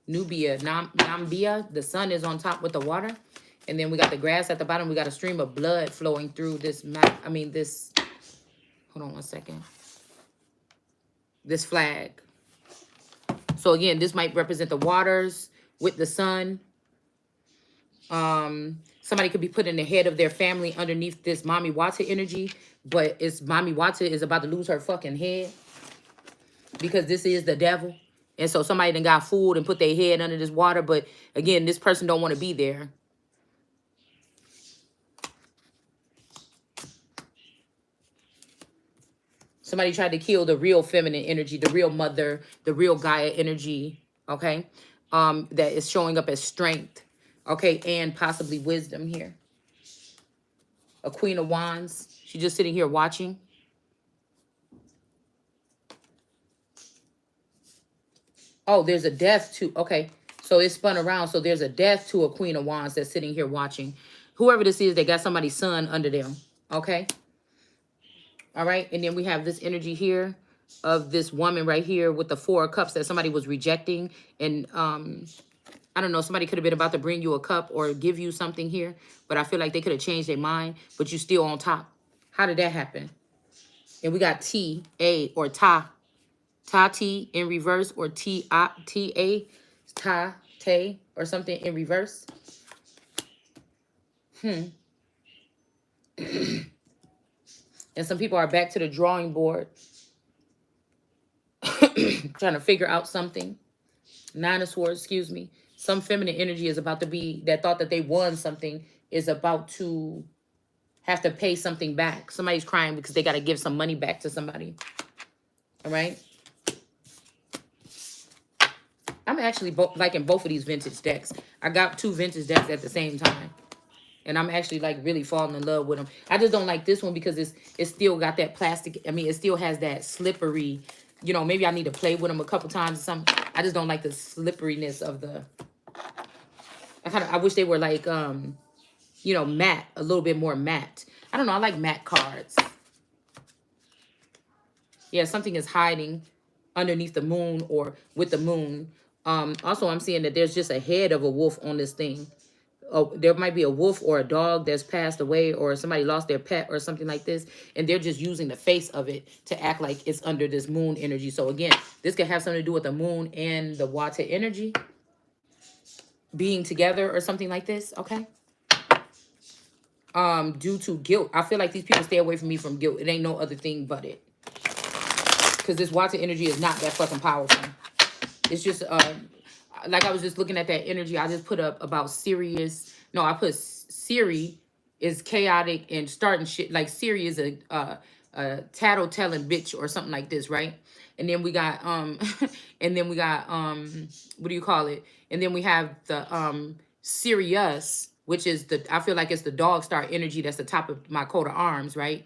Nubia, Nambia. The sun is on top with the water. And then we got the grass at the bottom. We got a stream of blood flowing through this map. This. Hold on one second. This flag. So again, this might represent the waters with the sun. Somebody could be putting the head of their family underneath this Mami Wata energy, but it's Mami Wata is about to lose her fucking head because this is the devil, And so somebody done got fooled and put their head under this water. But again, this person don't want to be there. Somebody tried to kill the real feminine energy, the real mother, the real Gaia energy, okay? That is showing up as strength, okay? And possibly wisdom here. A Queen of Wands. She's just sitting here watching. Oh, there's a death to, okay. So it spun around. So there's a death to a Queen of Wands that's sitting here watching. Whoever this is, they got somebody's son under them, okay? All right, and then we have this energy here of this woman right here with the Four of Cups that somebody was rejecting. And I don't know, somebody could have been about to bring you a cup or give you something here, but I feel like they could have changed their mind, but you still on top. How did that happen? And we got T, A, or Ta. Ta-T in reverse, or T-A, Ta-Te, or something in reverse. And some people are back to the drawing board. Trying to figure out something. Nine of Swords, excuse me. Some feminine energy is about to be, that thought that they won something, is about to have to pay something back. Somebody's crying because they got to give some money back to somebody. All right. I'm actually liking both of these vintage decks. I got 2 vintage decks at the same time. And I'm actually like really falling in love with them. I just don't like this one because it's still got that plastic. I mean, it still has that slippery, you know, maybe I need to play with them a couple times or something. I just don't like the slipperiness of the, I wish they were like, you know, matte, a little bit more matte. I don't know. I like matte cards. Yeah, something is hiding underneath the moon or with the moon. Also, I'm seeing that there's just a head of a wolf on this thing. Oh, there might be a wolf or a dog that's passed away, or somebody lost their pet or something like this, and they're just using the face of it to act like it's under this moon energy. So again, this could have something to do with the moon and the water energy being together or something like this, okay? Due to guilt. I feel like these people stay away from me from guilt. It ain't no other thing but it. Because this water energy is not that fucking powerful. It's just, like I was just looking at that energy. I just put up about Sirius. No, I put Siri is chaotic and starting shit. Like Siri is a tattle-telling bitch or something like this, right? And then we got, and then we got, what do you call it? And then we have the Sirius, which is I feel like it's the dog star energy that's the top of my coat of arms, right?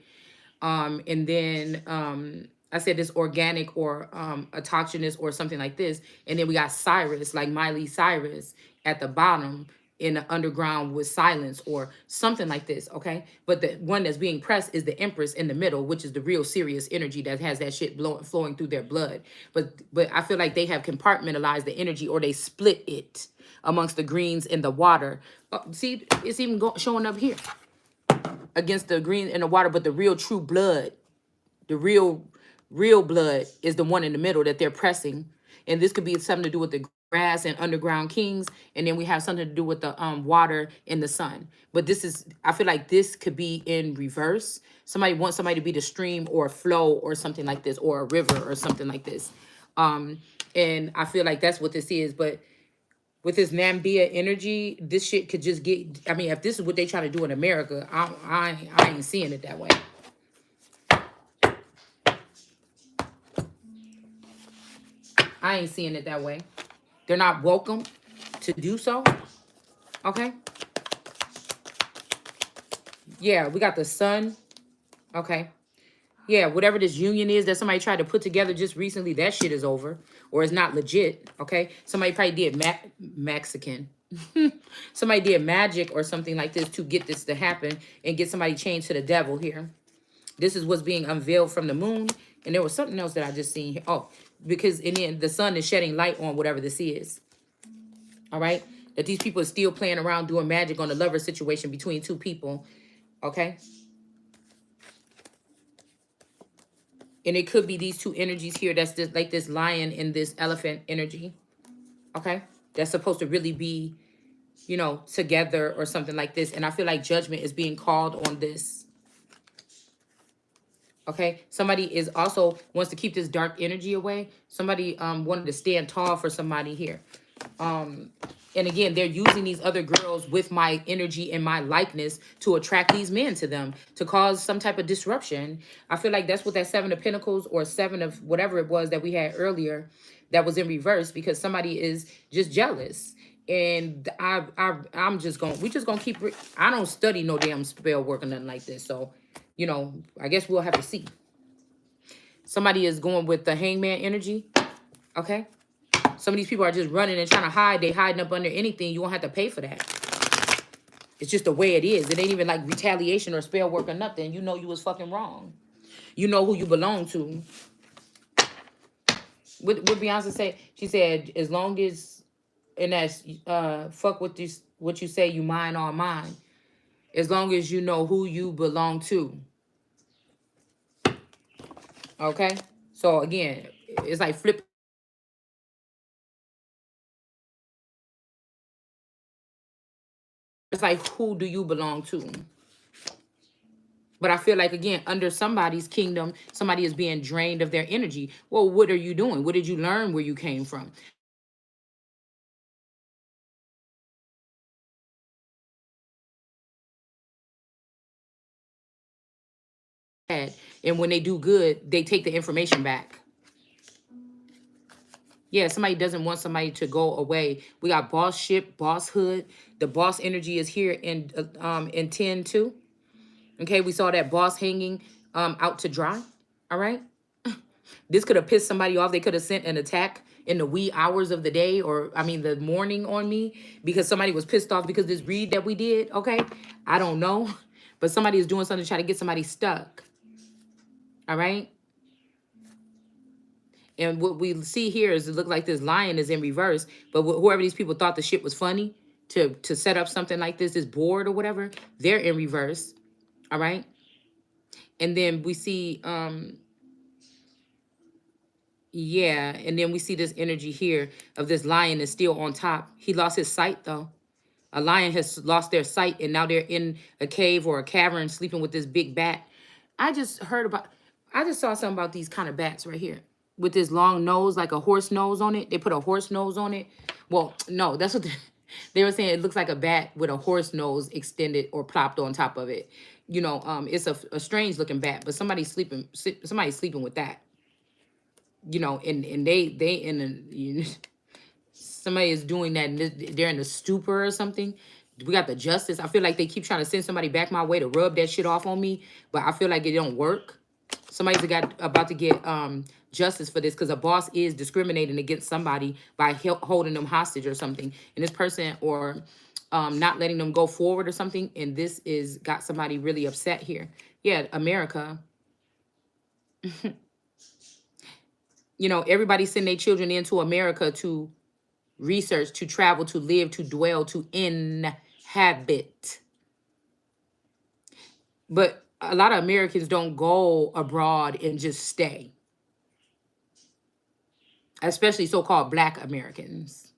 And then I said this organic or autochthonous or something like this. And then we got Cyrus, like Miley Cyrus at the bottom in the underground with silence or something like this, okay? But the one that's being pressed is the Empress in the middle, which is the real serious energy that has that shit flowing through their blood. But I feel like they have compartmentalized the energy, or they split it amongst the greens and the water. See, it's even showing up here against the green and the water, but the real true blood, the real blood is the one in the middle that they're pressing. And this could be something to do with the grass and underground kings. And then we have something to do with the water and the sun. But this is, I feel like this could be in reverse. Somebody wants somebody to be the stream or flow or something like this, or a river or something like this. And I feel like that's what this is. But with this Nambia energy, this shit could just get, I mean, if this is what they try to do in America, I ain't seeing it that way. I ain't seeing it that way. They're not welcome to do so. Okay. Yeah, we got the sun. Okay. Yeah, whatever this union is that somebody tried to put together just recently, that shit is over. Or it's not legit. Okay. Somebody probably did Mexican. Somebody did magic or something like this to get this to happen and get somebody changed to the devil here. This is what's being unveiled from the moon. And there was something else that I just seen here. Oh, because in the end, the sun is shedding light on whatever this is. All right. That these people are still playing around doing magic on the lover situation between 2 people. Okay. And it could be these 2 energies here. That's just like this lion and this elephant energy. Okay. That's supposed to really be, you know, together or something like this. And I feel like judgment is being called on this. Okay, somebody is also wants to keep this dark energy away. Somebody wanted to stand tall for somebody here. Um, and again, they're using these other girls with my energy and my likeness to attract these men to them to cause some type of disruption. I feel like that's what that Seven of Pentacles or Seven of whatever it was that we had earlier that was in reverse, because somebody is just jealous. And I'm just gonna, we just gonna keep, I don't study no damn spell work or nothing like this. So, you know, I guess we'll have to see. Somebody is going with the Hangman energy. Okay. Some of these people are just running and trying to hide. They hiding up under anything. You won't have to pay for that. It's just the way it is. It ain't even like retaliation or spell work or nothing. You know you was fucking wrong. You know who you belong to. What Beyonce say? She said, as long as, and that's fuck what this, what you say, you mine or mine. As long as you know who you belong to. Okay? So again, it's like flip. It's like, who do you belong to? But I feel like, again, under somebody's kingdom, somebody is being drained of their energy. Well, what are you doing? What did you learn where you came from? And when they do good, they take the information back. Yeah, somebody doesn't want somebody to go away. We got bossship, bosshood. The boss energy is here in 10 too. Okay, we saw that boss hanging out to dry. All right. This could have pissed somebody off. They could have sent an attack in the wee hours of the day, or I mean the morning, on me, because somebody was pissed off because this read that we did. Okay. I don't know. But somebody is doing something to try to get somebody stuck. All right. And what we see here is it look like this lion is in reverse. But whoever these people thought the shit was funny to set up something like this board or whatever, they're in reverse. All right. And then we see yeah, and then we see this energy here of this lion is still on top. He lost his sight though. A lion has lost their sight and now they're in a cave or a cavern sleeping with this big bat. I just saw something about these kind of bats right here with this long nose, like a horse nose on it. They put a horse nose on it. Well, no, that's what they were saying. It looks like a bat with a horse nose extended or plopped on top of it. You know, it's a strange looking bat, but somebody's sleeping with that. You know, and they in a, you know, somebody is doing that and they're in a stupor or something. We got the justice. I feel like they keep trying to send somebody back my way to rub that shit off on me, but I feel like it don't work. Somebody's about to get justice for this because a boss is discriminating against somebody by holding them hostage or something, and this person or not letting them go forward or something, and this is got somebody really upset here. Yeah, America. You know, everybody send their children into America to research, to travel, to live, to dwell, to inhabit. But a lot of Americans don't go abroad and just stay, especially so-called Black Americans.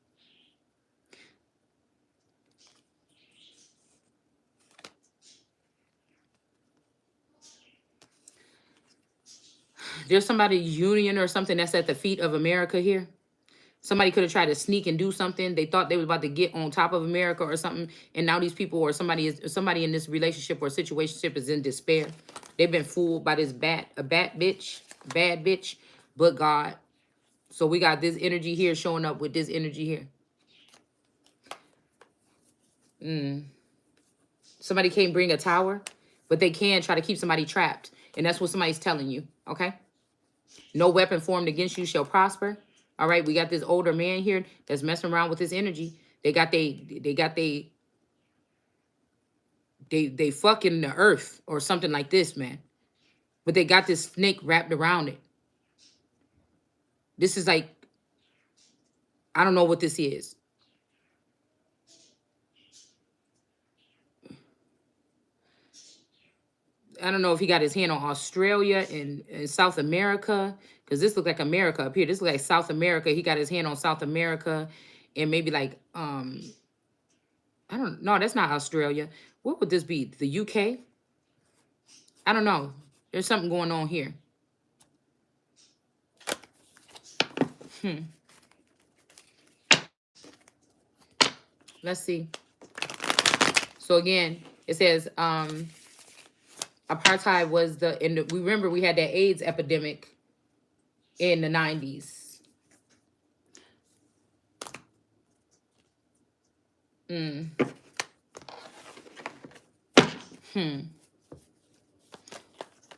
There's somebody union or something that's at the feet of America here. Somebody could have tried to sneak and do something. They thought they was about to get on top of America or something, and now these people or somebody in this relationship or situationship is in despair. They've been fooled by this bad bitch, but God. So we got this energy here showing up with this energy here. Somebody can't bring a tower, but they can try to keep somebody trapped, and that's what somebody's telling you. Okay. No weapon formed against you shall prosper. All right, we got this older man here that's messing around with this energy. They fucking the earth or something like this, man. But they got this snake wrapped around it. This is like, I don't know what this is. I don't know if he got his hand on Australia and South America, because this look like America up here. This look like South America. He got his hand on South America and maybe like I don't know. That's not Australia. What would this be? The UK? I don't know. There's something going on here. Let's see. So again, it says apartheid was we remember we had that AIDS epidemic in the 90s.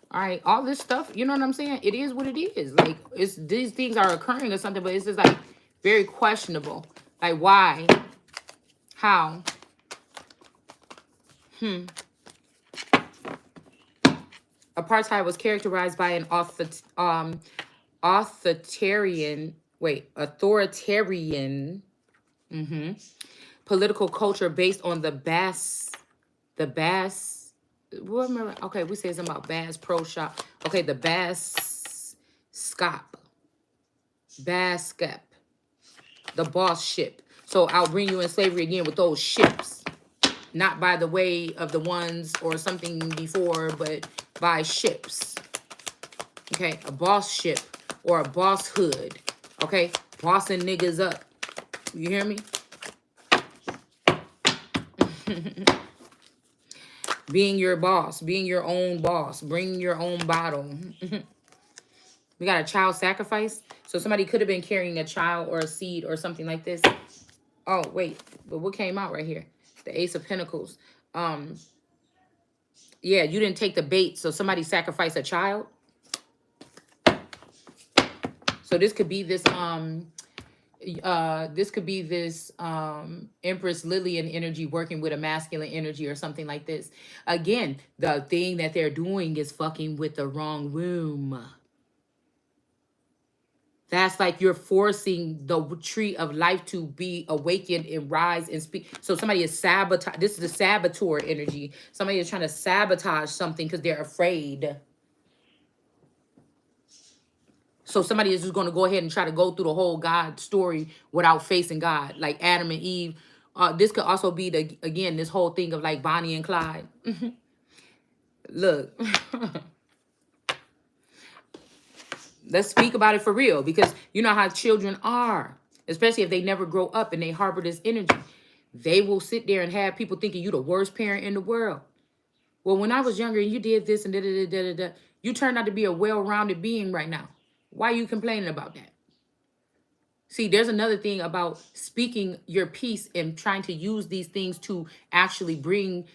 All right, all this stuff, you know what I'm saying? It is what it is. Like, these things are occurring or something, but it's just like very questionable. Like, why? How? Apartheid was characterized by an authoritarian political culture based on the Bass. What remember? Okay, we say something about Bass Pro Shop. Okay, the Scop, the boss ship. So I'll bring you in slavery again with those ships, not by the way of the ones or something before, but by ships. Okay, a boss ship or a boss hood. Okay, bossing niggas up. You hear me? Being your boss, being your own boss, bringing your own bottle. We got a child sacrifice. So somebody could have been carrying a child or a seed or something like this. Oh, wait. But what came out right here? The Ace of Pentacles. Yeah, you didn't take the bait, so somebody sacrificed a child. So this could be this Empress Lillian energy working with a masculine energy or something like this. Again, the thing that they're doing is fucking with the wrong womb. That's like you're forcing the tree of life to be awakened and rise and speak. So somebody is sabotage. This is the saboteur energy. Somebody is trying to sabotage something because they're afraid. So somebody is just going to go ahead and try to go through the whole God story without facing God, like Adam and Eve. This could also be this whole thing of like Bonnie and Clyde. Look. Let's speak about it for real, because you know how children are, especially if they never grow up and they harbor this energy. They will sit there and have people thinking you the worst parent in the world. Well, when I was younger and you did this and da-da-da-da-da-da, you turned out to be a well-rounded being right now. Why are you complaining about that? See, there's another thing about speaking your piece and trying to use these things to actually bring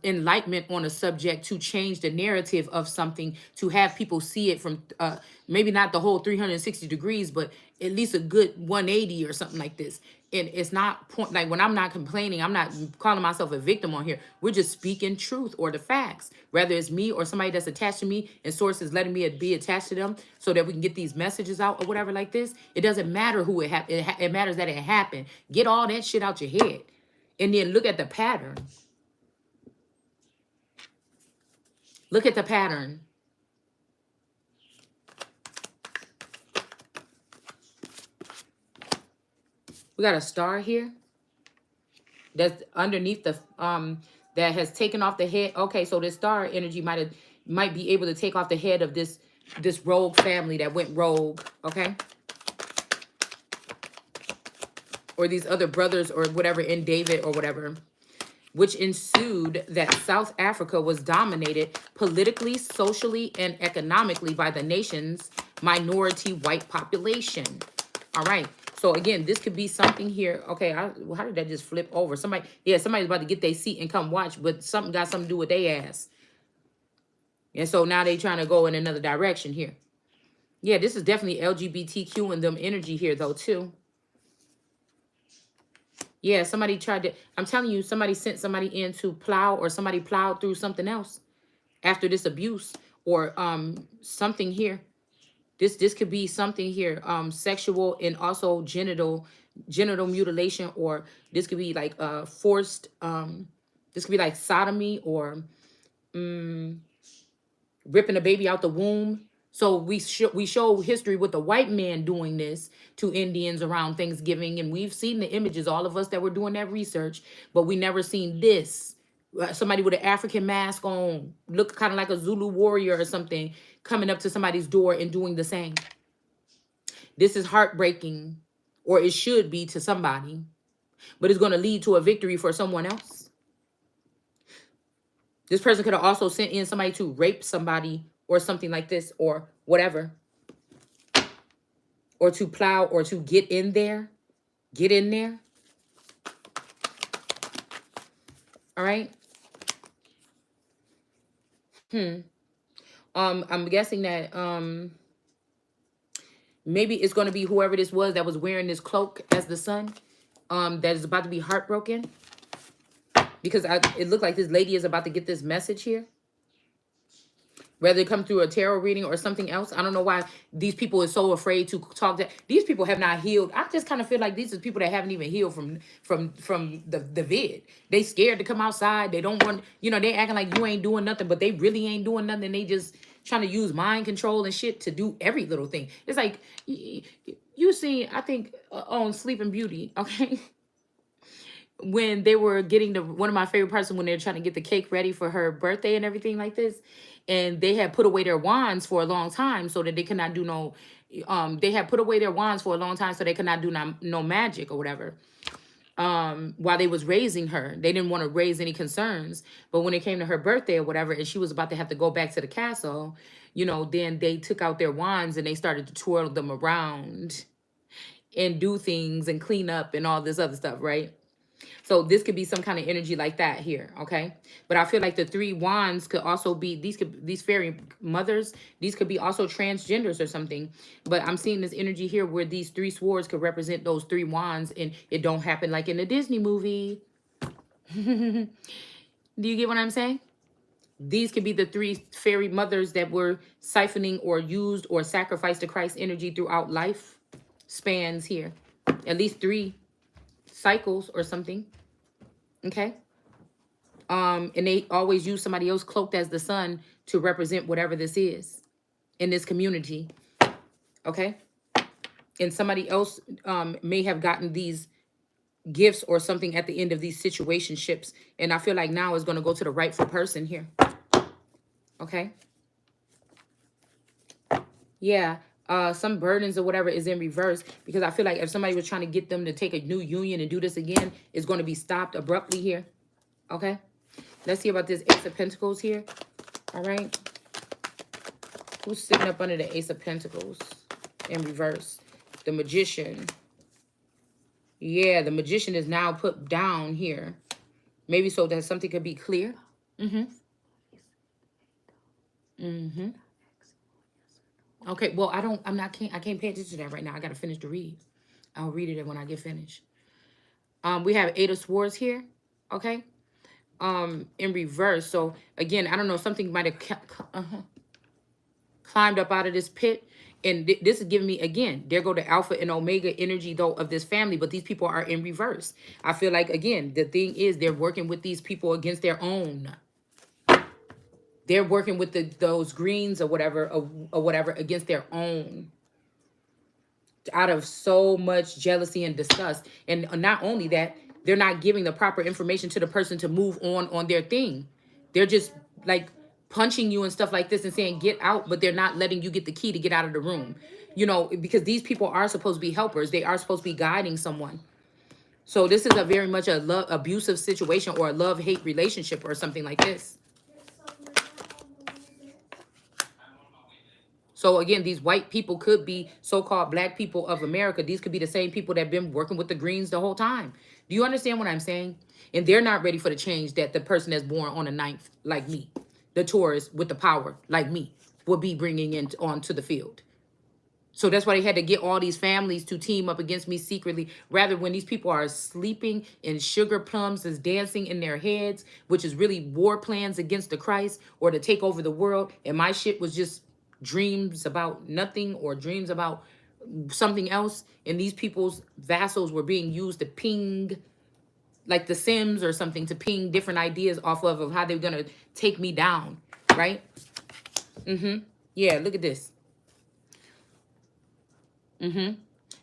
enlightenment on a subject, to change the narrative of something, to have people see it from maybe not the whole 360 degrees, but at least a good 180 or something like this. And it's not like when I'm not complaining, I'm not calling myself a victim on here. We're just speaking truth or the facts, whether it's me or somebody that's attached to me and sources letting me be attached to them so that we can get these messages out or whatever like this. It doesn't matter who it happened. It matters that it happened. Get all that shit out your head and then look at the pattern. Look at the pattern. We got a star here that's underneath the that has taken off the head. Okay, so this star energy might be able to take off the head of this rogue family that went rogue, okay? Or these other brothers or whatever in David or whatever, which ensued that South Africa was dominated politically, socially, and economically by the nation's minority white population. All right. So again, this could be something here. Okay, how did that just flip over? Somebody's about to get their seat and come watch, but something got something to do with their ass. And so now they trying to go in another direction here. Yeah, this is definitely LGBTQ and them energy here though too. Yeah, somebody tried to, I'm telling you, somebody sent somebody in to plow, or somebody plowed through something else after this abuse or something here. This could be something here, sexual and also genital mutilation, or this could be like forced, this could be like sodomy or ripping a baby out the womb. So we show history with the white man doing this to Indians around Thanksgiving, and we've seen the images, all of us that were doing that research, but we never seen this somebody with an African mask on, look kind of like a Zulu warrior or something, coming up to somebody's door and doing the same. This is heartbreaking, or it should be to somebody, but it's going to lead to a victory for someone else. This person could have also sent in somebody to rape somebody or something like this or whatever, or to plow or to get in there. Get in there. All right. I'm guessing that maybe it's going to be whoever this was that was wearing this cloak as the sun, that is about to be heartbroken, because it looked like this lady is about to get this message here. Whether it come through a tarot reading or something else. I don't know why these people are so afraid to talk to. These people have not healed. I just kind of feel like these are people that haven't even healed from the vid. They scared to come outside. They don't want, they acting like you ain't doing nothing, but they really ain't doing nothing. They just trying to use mind control and shit to do every little thing. It's like, you see, I think on Sleeping Beauty, okay? When they were getting one of my favorite parts, when they were trying to get the cake ready for her birthday and everything like this, and they had put away their wands for a long time so that they could not do no, they had put away their wands for a long time so they could not do no magic or whatever. While they was raising her, they didn't want to raise any concerns. But when it came to her birthday or whatever, and she was about to have to go back to the castle, then they took out their wands and they started to twirl them around and do things and clean up and all this other stuff, right? So this could be some kind of energy like that here, okay? But I feel like the 3 wands could also be, these fairy mothers, these could be also transgenders or something. But I'm seeing this energy here where these 3 swords could represent those 3 wands, and it don't happen like in the Disney movie. Do you get what I'm saying? These could be the 3 fairy mothers that were siphoning or used or sacrificed to Christ energy throughout life spans here. At least 3 cycles or something. Okay. And they always use somebody else cloaked as the sun to represent whatever this is in this community. Okay. And somebody else may have gotten these gifts or something at the end of these situationships. And I feel like now is going to go to the rightful person here. Okay. Yeah. Some burdens or whatever is in reverse, because I feel like if somebody was trying to get them to take a new union and do this again, it's going to be stopped abruptly here. Okay. Let's see about this Ace of Pentacles here. All right. Who's sitting up under the Ace of Pentacles in reverse? The Magician. Yeah, the Magician is now put down here. Maybe so that something could be clear. Mm-hmm. Mm-hmm. Okay, well, I can't pay attention to that right now. I gotta finish the read. I'll read it when I get finished. We have 8 of Swords here. Okay. In reverse. So again, I don't know, something might have climbed up out of this pit. And this is giving me, again, there go the alpha and omega energy, though, of this family. But these people are in reverse. I feel like, again, the thing is they're working with these people against their own. They're working with those greens or whatever against their own. Out of so much jealousy and disgust. And not only that, they're not giving the proper information to the person to move on their thing. They're just like punching you and stuff like this and saying get out, but they're not letting you get the key to get out of the room. Because these people are supposed to be helpers. They are supposed to be guiding someone. So this is a very much a love abusive situation or a love-hate relationship or something like this. So again, these white people could be so-called black people of America. These could be the same people that have been working with the greens the whole time. Do you understand what I'm saying? And they're not ready for the change that the person that's born on the 9th, like me, the Taurus with the power, like me, will be bringing onto the field. So that's why they had to get all these families to team up against me secretly. Rather, when these people are sleeping and sugar plums is dancing in their heads, which is really war plans against the Christ or to take over the world. And my shit was just dreams about nothing or dreams about something else. And these people's vassals were being used to ping, like the Sims or something, to ping different ideas off of how they're going to take me down. Right? Yeah, look at this.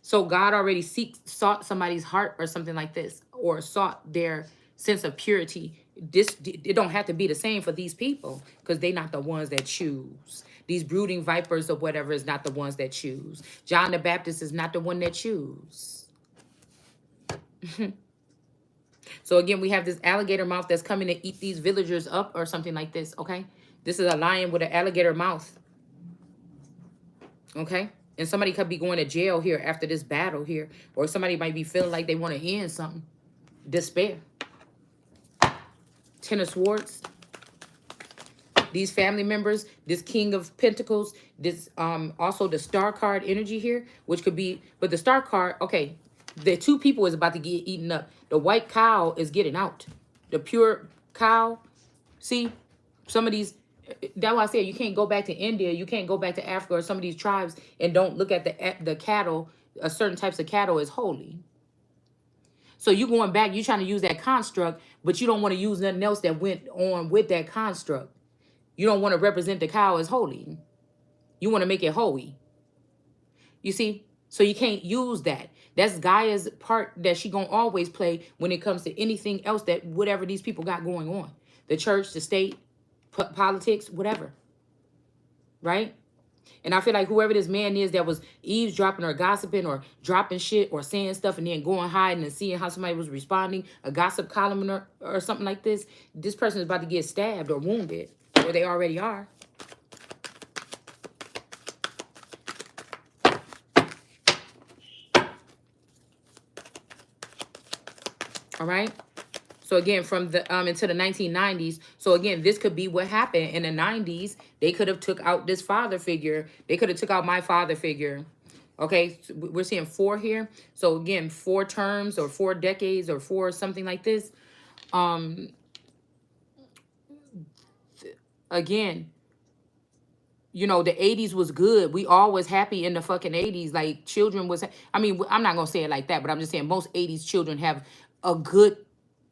So God already sought somebody's heart or something like this, or sought their sense of purity it don't have to be the same for these people because they're not the ones that choose. These brooding vipers or whatever is not the ones that choose. John the Baptist is not the one that choose. So again, we have this alligator mouth that's coming to eat these villagers up or something like this, okay? This is a lion with an alligator mouth, okay? And somebody could be going to jail here after this battle here, or somebody might be feeling like they want to end something. Despair. Ten of Swords. These family members, this King of Pentacles, this also the Star card energy here, which could be, but the Star card, okay, the two people is about to get eaten up. The white cow is getting out. The pure cow, see, some of these, that's why I said you can't go back to India, you can't go back to Africa or some of these tribes and don't look at the cattle, certain types of cattle as holy. So you going back, you trying to use that construct, but you don't want to use nothing else that went on with that construct. You don't want to represent the cow as holy. You want to make it holy. You see? So you can't use that. That's Gaia's part that she going to always play when it comes to anything else that whatever these people got going on. The church, the state, politics, whatever. Right? And I feel like whoever this man is that was eavesdropping or gossiping or dropping shit or saying stuff and then going hiding and seeing how somebody was responding, a gossip column or something like this person is about to get stabbed or wounded. Or they already are. All right. So again, from the into the 1990s. So again, this could be what happened in the 90s. They could have took out this father figure. They could have took out my father figure. Okay, so we're seeing 4 here. So again, 4 terms or 4 decades or 4 something like this. Again, you know, the 80s was good. We all was happy in the fucking 80s. Like, children was, I mean, I'm not going to say it like that, but I'm just saying most 80s children have a good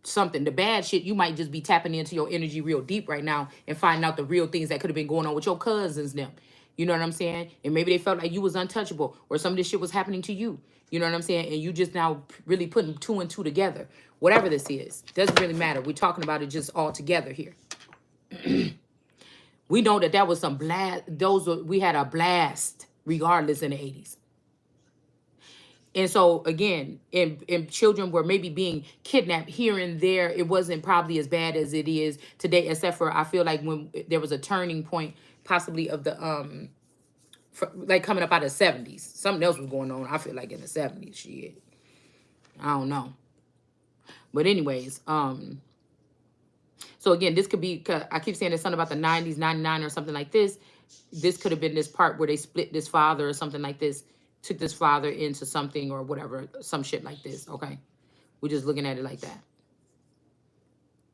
something. The bad shit, you might just be tapping into your energy real deep right now and finding out the real things that could have been going on with your cousins them. You know what I'm saying? And maybe they felt like you was untouchable or some of this shit was happening to you. You know what I'm saying? And you just now really putting 2 and 2 together. Whatever this is, doesn't really matter. We're talking about it just all together here. We know that was some blast. We had a blast regardless in the 80s. And so again, and children were maybe being kidnapped here and there. It wasn't probably as bad as it is today, except for I feel like when there was a turning point possibly of the like coming up out of the 70s. Something else was going on, I feel like, in the 70s. Shit. I don't know. But anyways, so again, this could be, I keep saying there's something about the 90s, 99 or something like this. This could have been this part where they split this father or something like this, took this father into something or whatever, some shit like this, okay? We're just looking at it like that.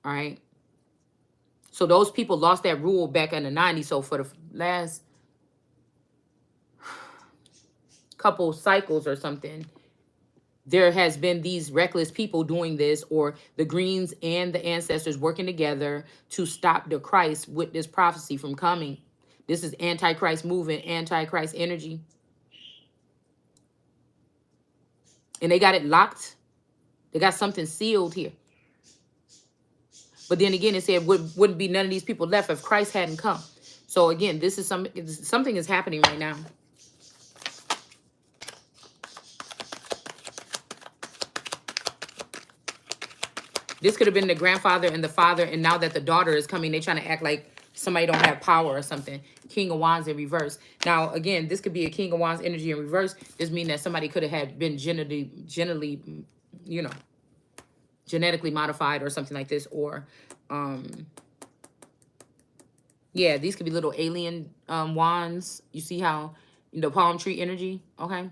All right? So those people lost that rule back in the 90s. So for the last couple cycles or something, there has been these reckless people doing this, or the Greens and the ancestors working together to stop the Christ with this prophecy from coming. This is Antichrist movement, Antichrist energy. And they got it locked. They got something sealed here. But then again, it said wouldn't be none of these people left if Christ hadn't come. So again, this is something is happening right now. This could have been the grandfather and the father, and now that the daughter is coming, they're trying to act like somebody don't have power or something. King of Wands in reverse. Now, again, this could be a King of Wands energy in reverse. This means that somebody could have had been genetically, you know, genetically modified or something like this. Or, yeah, these could be little alien wands. You see how the palm tree energy, okay?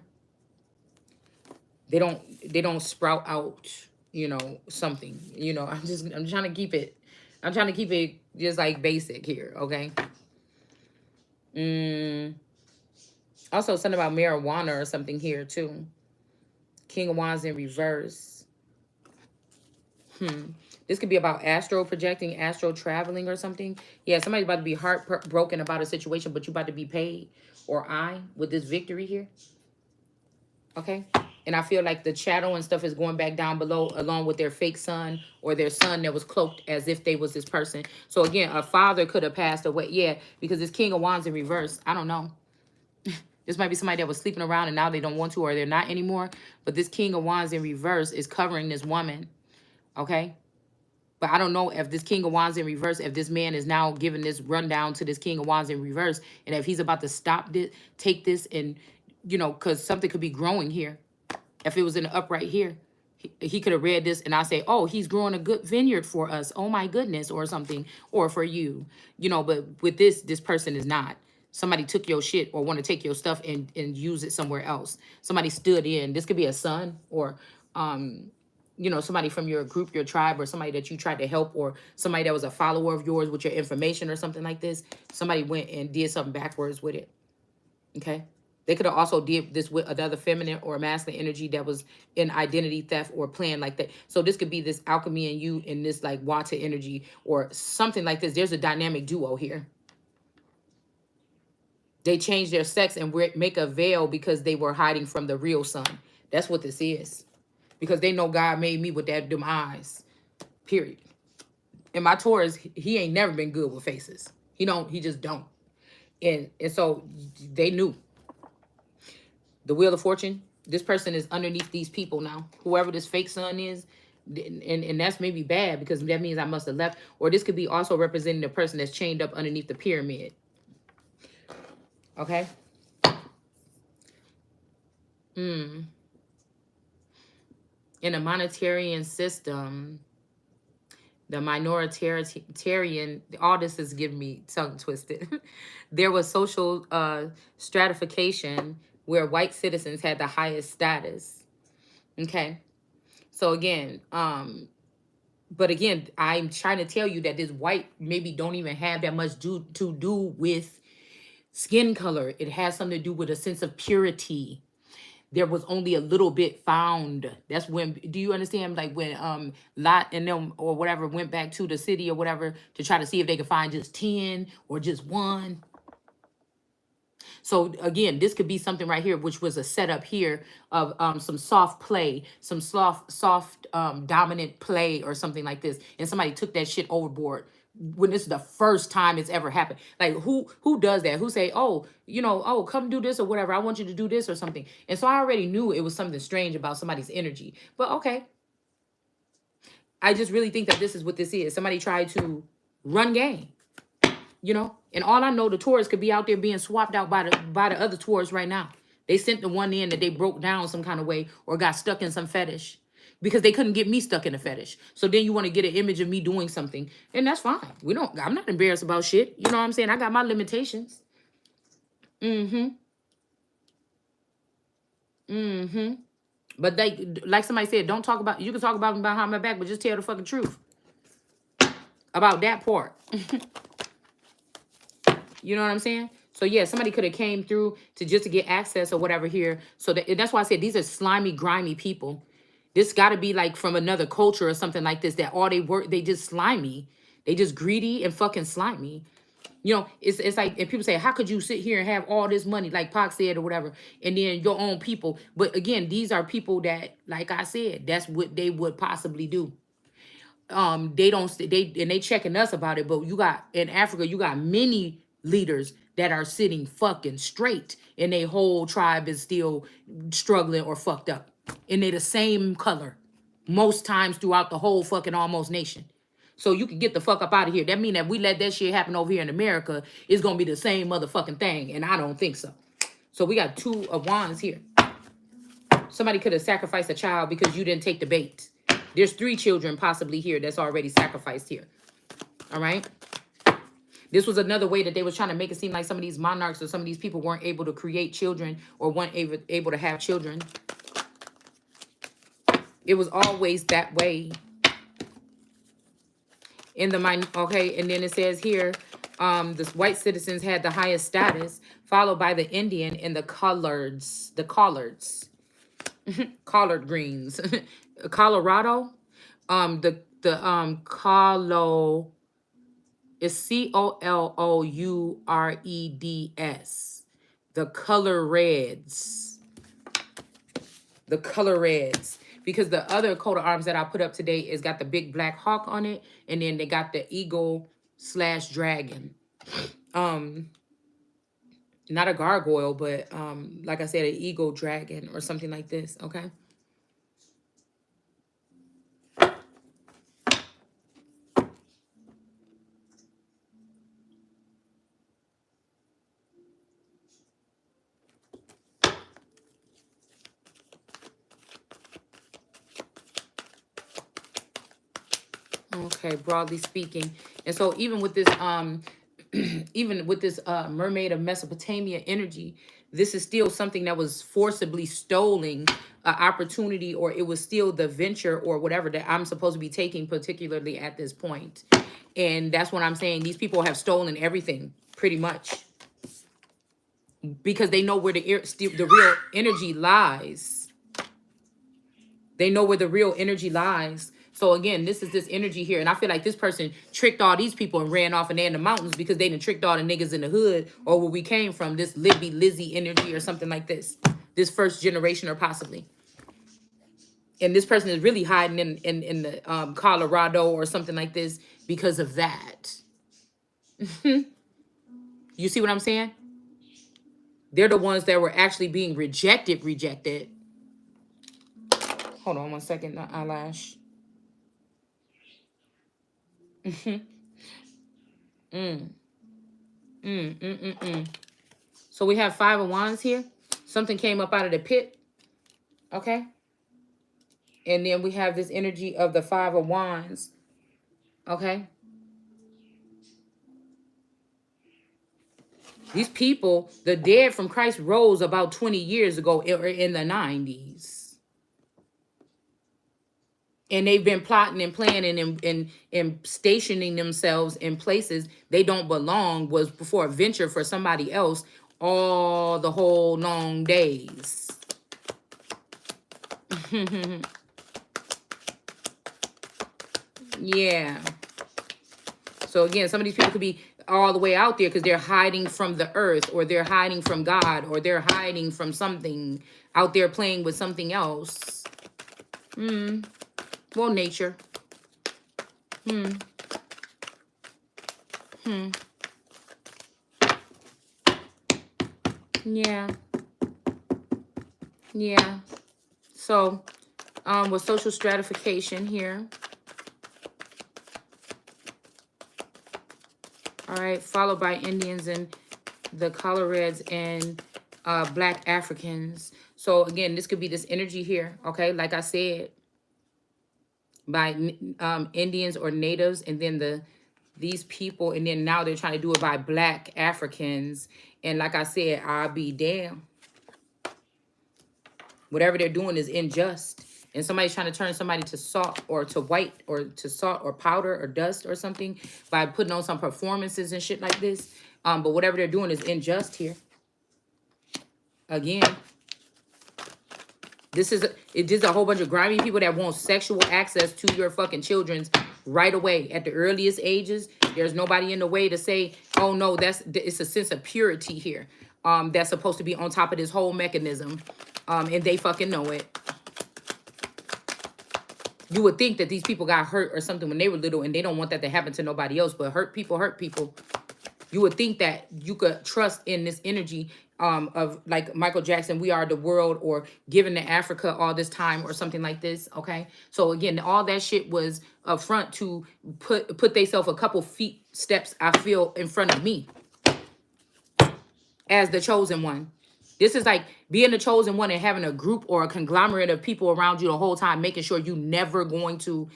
They don't sprout out, you know, something, you know. I'm trying to keep it just like basic here, okay? Also something about marijuana or something here too. King of Wands in reverse. This could be about astral projecting, astral traveling or something. Yeah, somebody's about to be heartbroken about a situation, but you about to be paid, or with this victory here. Okay? And I feel like the shadow and stuff is going back down below along with their fake son or their son that was cloaked as if they was this person. So again, a father could have passed away. Yeah, because this King of Wands in reverse. I don't know. This might be somebody that was sleeping around and now they don't want to or they're not anymore. But this King of Wands in reverse is covering this woman. Okay? But I don't know if this King of Wands in reverse, if this man is now giving this rundown to this King of Wands in reverse, and if he's about to stop this, take this and, you know, because something could be growing here. If it was in the upright here, he could have read this and I say, oh, he's growing a good vineyard for us. Oh my goodness, or something, or for you, you know, but with this person is not. Somebody took your shit or want to take your stuff and use it somewhere else. Somebody stood in. This could be a son or, you know, somebody from your group, your tribe, or somebody that you tried to help, or somebody that was a follower of yours with your information or something like this. Somebody went and did something backwards with it. Okay. They could have also did this with another feminine or masculine energy that was in identity theft or plan like that. So this could be this alchemy and you in this like water energy or something like this. There's a dynamic duo here. They changed their sex and make a veil because they were hiding from the real sun. That's what this is. Because they know God made me with them eyes. Period. And my Taurus, he ain't never been good with faces. He just don't. And so they knew. The Wheel of Fortune, this person is underneath these people now. Whoever this fake son is, and that's maybe bad because that means I must have left. Or this could be also representing the person that's chained up underneath the pyramid. Okay? In a monetarian system, the minoritarian, all this is giving me tongue twisted. There was social stratification where white citizens had the highest status. Okay. So again, but again, I'm trying to tell you that this white maybe don't even have that much to do with skin color. It has something to do with a sense of purity. There was only a little bit found. That's when, do you understand? Like when Lot and them or whatever went back to the city or whatever to try to see if they could find just 10 or just one. So again, this could be something right here, which was a setup here of some soft play, some soft dominant play or something like this. And somebody took that shit overboard when this is the first time it's ever happened. Like who does that? Who say, oh, oh, come do this or whatever. I want you to do this or something. And so I already knew it was something strange about somebody's energy. But okay. I just really think that this is what this is. Somebody tried to run game. And all I know, the tourists could be out there being swapped out by the other tourists right now. They sent the one in that they broke down some kind of way or got stuck in some fetish because they couldn't get me stuck in a fetish. So then you want to get an image of me doing something, and that's fine. I'm not embarrassed about shit. You know what I'm saying? I got my limitations. But they, like somebody said, don't talk about. You can talk about me behind my back, but just tell the fucking truth about that part. You know what I'm saying? So yeah, somebody could have came through to just to get access or whatever here. So that's why I said these are slimy, grimy people. This got to be like from another culture or something like this. That all they work, they just slimy, they just greedy and fucking slimy. It's like, and people say, how could you sit here and have all this money, like Pac said or whatever, and then your own people? But again, these are people that, like I said, that's what they would possibly do. They don't, they checking us about it, but you got in Africa, you got many leaders that are sitting fucking straight and their whole tribe is still struggling or fucked up, and they the same color most times throughout the whole fucking almost nation. So you can get the fuck up out of here. That mean that we let that shit happen over here in America, it's gonna be the same motherfucking thing, and I don't think so. So we got 2 of wands here. Somebody could have sacrificed a child because you didn't take the bait. There's 3 children possibly here that's already sacrificed here. All right. This was another way that they was trying to make it seem like some of these monarchs or some of these people weren't able to create children or weren't able to have children. It was always that way. In the mind, okay, and then it says here, the white citizens had the highest status, followed by the Indian and the collards, collard greens, Colorado, Colo is COLOUREDS, the color reds. the color reds, because the other coat of arms that I put up today is got the big black hawk on it, and then they got the eagle slash dragon. Not a gargoyle, but like I said, an eagle dragon or something like this. Okay. Okay, broadly speaking. And so even with this even with this mermaid of Mesopotamia energy, this is still something that was forcibly stolen opportunity, or it was still the venture or whatever that I'm supposed to be taking, particularly at this point. And that's what I'm saying. These people have stolen everything pretty much because they know where the real energy lies. They know where the real energy lies. So again, this is this energy here. And I feel like this person tricked all these people and ran off and they're in the mountains because they done tricked all the niggas in the hood or where we came from, this Libby Lizzie energy or something like this. This first generation or possibly. And this person is really hiding in the Colorado or something like this because of that. You see what I'm saying? They're the ones that were actually being rejected. Hold on one second, the eyelash. So we have 5 of Wands here. Something came up out of the pit. Okay. And then we have this energy of the 5 of Wands. Okay. These people, the dead from Christ rose about 20 years ago or in the 90s. And they've been plotting and planning and stationing themselves in places they don't belong, was before a venture for somebody else all the whole long days. Yeah. So again, some of these people could be all the way out there because they're hiding from the earth, or they're hiding from God, or they're hiding from something out there playing with something else. Well, nature. Yeah. Yeah. So, with social stratification here. All right, followed by Indians and the color reds and black Africans. So again, this could be this energy here. Okay, like I said, by Indians or natives, and then these people, and then now they're trying to do it by black Africans. And like I said, I'll be damned. Whatever they're doing is unjust. And somebody's trying to turn somebody to salt or to white or to salt or powder or dust or something by putting on some performances and shit like this. But whatever they're doing is unjust here. Again, this is a whole bunch of grimy people that want sexual access to your fucking children's right away at the earliest ages. There's nobody in the way to say, oh no, it's a sense of purity here. That's supposed to be on top of this whole mechanism. And they fucking know it. You would think that these people got hurt or something when they were little, and they don't want that to happen to nobody else, but hurt people hurt people. You would think that you could trust in this energy of like Michael Jackson, we are the world, or giving to Africa all this time or something like this. Okay. So again, all that shit was up front to put themselves a couple steps, I feel, in front of me as the chosen one. This is like being the chosen one and having a group or a conglomerate of people around you the whole time, making sure you never going to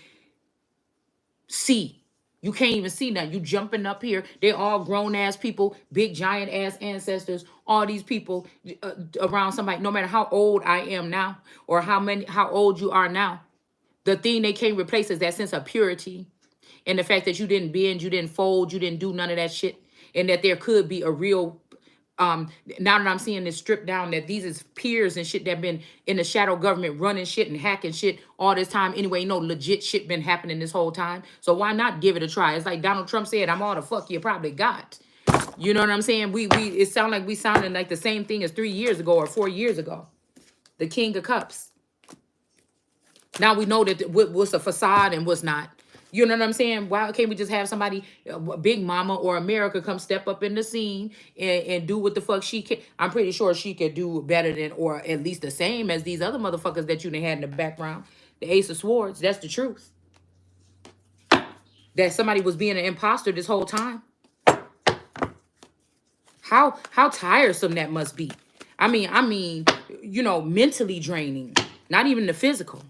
see. You can't even see nothing. You jumping up here. They're all grown ass people, big giant ass ancestors. All these people around somebody, no matter how old I am now or how old you are now. The thing they can't replace is that sense of purity and the fact that you didn't bend, you didn't fold, you didn't do none of that shit. And that there could be a real now that I'm seeing this stripped down, that these is peers and shit that been in the shadow government running shit and hacking shit all this time. Anyway, no legit shit been happening this whole time. So why not give it a try? It's like Donald Trump said, I'm all the fuck you probably got. You know what I'm saying? It sound like we sounded like the same thing as 3 years ago or 4 years ago. The King of Cups. Now we know that what's a facade and what's not. You know what I'm saying? Why can't we just have somebody, Big Mama or America, come step up in the scene and do what the fuck she can? I'm pretty sure she could do better than, or at least the same as these other motherfuckers that you done had in the background. The Ace of Swords. That's the truth. That somebody was being an imposter this whole time. How tiresome that must be. I mean, mentally draining. Not even the physical.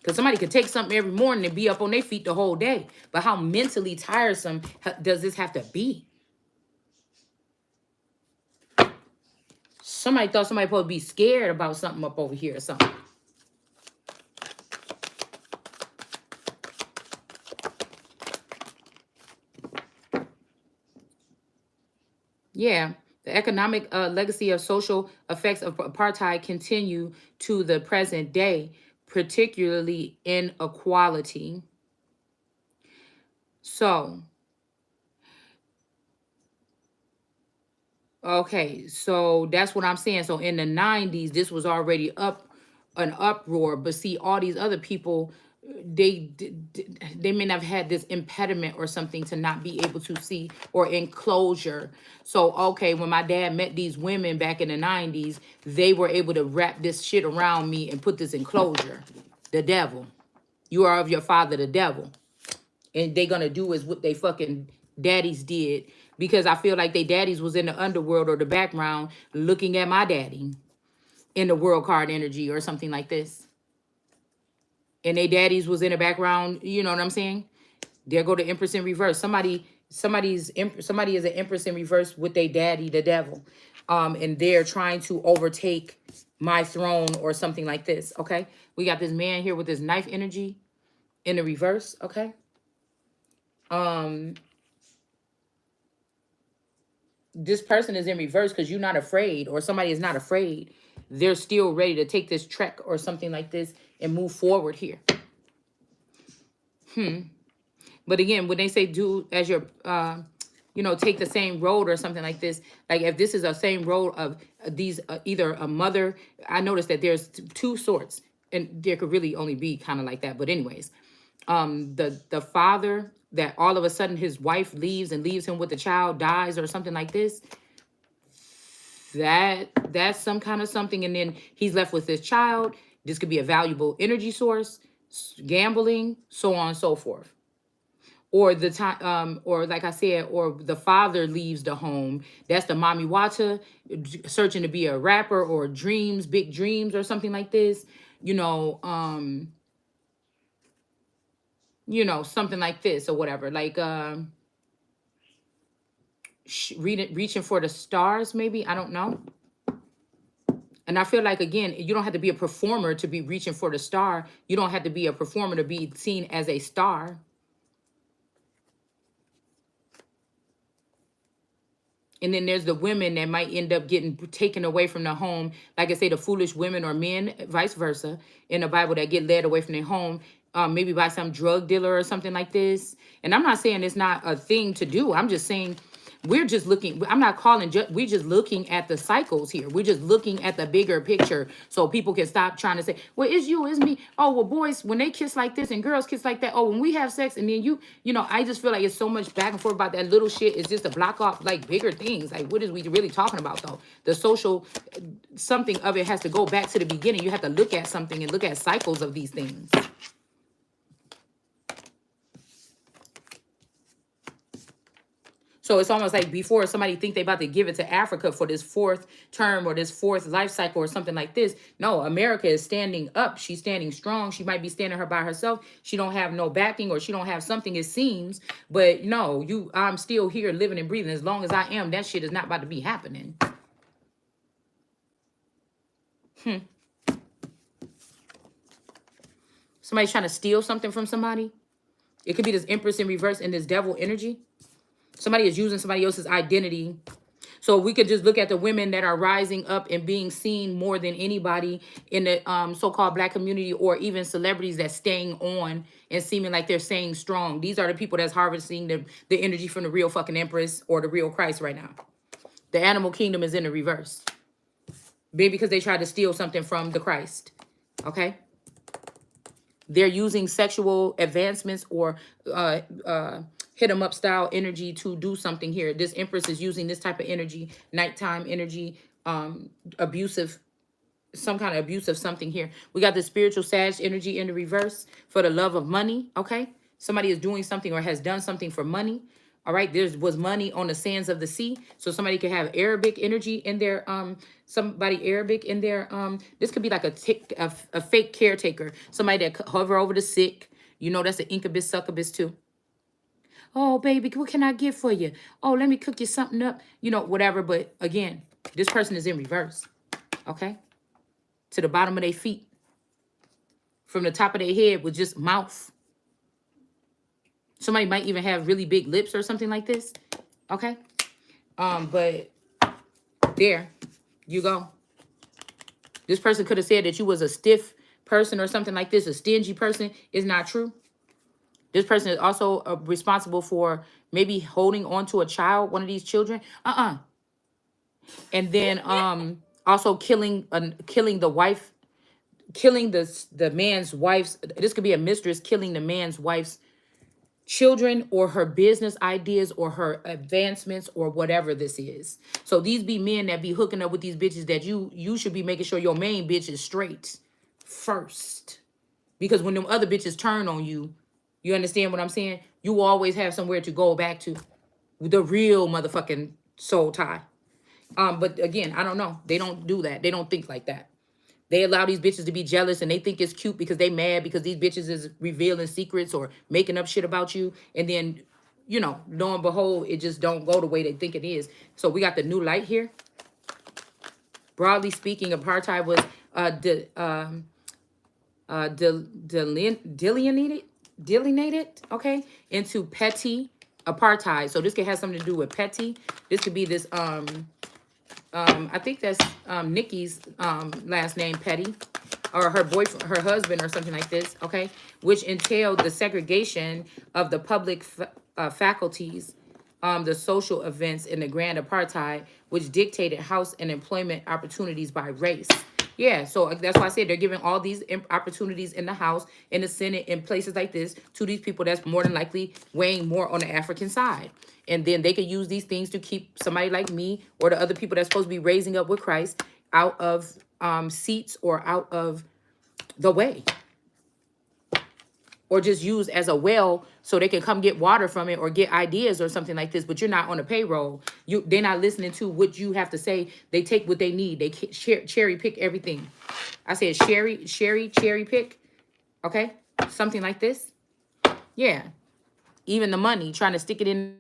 Because somebody could take something every morning and be up on their feet the whole day. But how mentally tiresome does this have to be? Somebody thought somebody supposed to be scared about something up over here or something. Yeah. The economic legacy of social effects of apartheid continue to the present day, particularly inequality. So, okay, so that's what I'm saying. So in the 90s, this was already an uproar, but see, all these other people, they may not have had this impediment or something to not be able to see, or enclosure. So okay, when my dad met these women back in the 90s, they were able to wrap this shit around me and put this enclosure. The devil. You are of your father, the devil. And they gonna do is what they fucking daddies did, because I feel like they daddies was in the underworld or the background looking at my daddy in the world card energy or something like this. And they daddies was in the background, you know what I'm saying? There go the Empress in reverse. Somebody is an Empress in reverse with their daddy, the devil. And they're trying to overtake my throne or something like this. Okay. We got this man here with this knife energy in the reverse. Okay. This person is in reverse because you're not afraid, or somebody is not afraid. They're still ready to take this trek or something like this and move forward here. But again, when they say do as your, take the same road or something like this, like if this is the same road of these, either a mother, I noticed that there's two sorts, and there could really only be kind of like that. But anyways, the father that all of a sudden his wife leaves and leaves him with the child, dies or something like this. That's some kind of something, and then he's left with this child. This could be a valuable energy source, gambling, so on and so forth. Or the time, or like I said, or the father leaves the home. That's the mommy wata, searching to be a rapper, or dreams, big dreams, or something like this. Something like this or whatever. Like reaching for the stars, maybe. I don't know. And I feel like, again, you don't have to be a performer to be reaching for the star. You don't have to be a performer to be seen as a star. And then there's the women that might end up getting taken away from the home. Like I say, the foolish women or men, vice versa, in the Bible, that get led away from their home, maybe by some drug dealer or something like this. And I'm not saying it's not a thing to do. I'm just saying we're just looking. I'm not calling. We're just looking at the cycles here. We're just looking at the bigger picture, so people can stop trying to say, "Well, it's you, it's me." Oh, well, boys, when they kiss like this and girls kiss like that. Oh, when we have sex and then I just feel like it's so much back and forth about that little shit. It's just to block off like bigger things. Like, what is we really talking about though? The social something of it has to go back to the beginning. You have to look at something and look at cycles of these things. So it's almost like before somebody think they about to give it to Africa for this fourth term or this fourth life cycle or something like this. No, America is standing up. She's standing strong. She might be standing her by herself. She don't have no backing, or she don't have something, it seems. But no, I'm still here living and breathing. As long as I am, that shit is not about to be happening. Somebody's trying to steal something from somebody. It could be this Empress in reverse and this devil energy. Somebody is using somebody else's identity. So we could just look at the women that are rising up and being seen more than anybody in the so-called Black community, or even celebrities that's staying on and seeming like they're staying strong. These are the people that's harvesting the energy from the real fucking Empress or the real Christ right now. The animal kingdom is in the reverse. Maybe because they tried to steal something from the Christ. Okay? They're using sexual advancements or hit 'em up style energy to do something here. This Empress is using this type of energy, nighttime energy, abusive, some kind of abusive something here. We got the spiritual Sag energy in the reverse for the love of money. Okay. Somebody is doing something or has done something for money. All right. There was money on the sands of the sea. So somebody could have Arabic energy in their, somebody Arabic in their, this could be like a fake caretaker, somebody that hover over the sick. You know, that's an incubus, succubus too. Oh, baby, what can I get for you? Oh, let me cook you something up. You know, whatever. But again, this person is in reverse. Okay. To the bottom of their feet. From the top of their head with just mouth. Somebody might even have really big lips or something like this. Okay. But there you go. This person could have said that you was a stiff person or something like this, a stingy person. Is not true. This person is also responsible for maybe holding on to a child, one of these children. And then also killing the wife, killing the man's wife's. This could be a mistress killing the man's wife's children or her business ideas or her advancements or whatever this is. So these be men that be hooking up with these bitches that you should be making sure your main bitch is straight first. Because when them other bitches turn on you, you understand what I'm saying? You always have somewhere to go back to. The real motherfucking soul tie. But again, I don't know. They don't do that. They don't think like that. They allow these bitches to be jealous and they think it's cute because they mad because these bitches is revealing secrets or making up shit about you. And then, you know, lo and behold, it just don't go the way they think it is. So we got the new light here. Broadly speaking, apartheid was delineated, okay, into petty apartheid. So this could have something to do with petty. This could be this I think that's Nikki's last name, Petty, or her boyfriend, her husband, or something like this. Okay, which entailed the segregation of the public faculties, the social events, and the grand apartheid, which dictated house and employment opportunities by race. Yeah, so that's why I said they're giving all these opportunities in the House, in the Senate, in places like this to these people that's more than likely weighing more on the African side. And then they could use these things to keep somebody like me or the other people that's supposed to be raising up with Christ out of seats or out of the way. Or just used as a well so they can come get water from it or get ideas or something like this. But you're not on the payroll. They're not listening to what you have to say. They take what they need. They cherry pick everything. I said cherry pick. Okay? Something like this. Yeah. Even the money, trying to stick it in.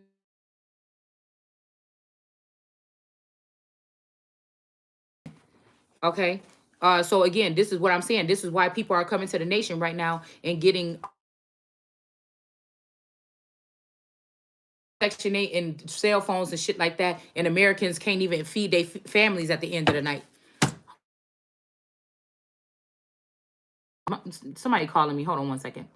Okay? So again, this is what I'm saying. This is why people are coming to the nation right now and getting Section 8 and cell phones and shit like that, and Americans can't even feed their families at the end of the night. Somebody calling me. Hold on one second.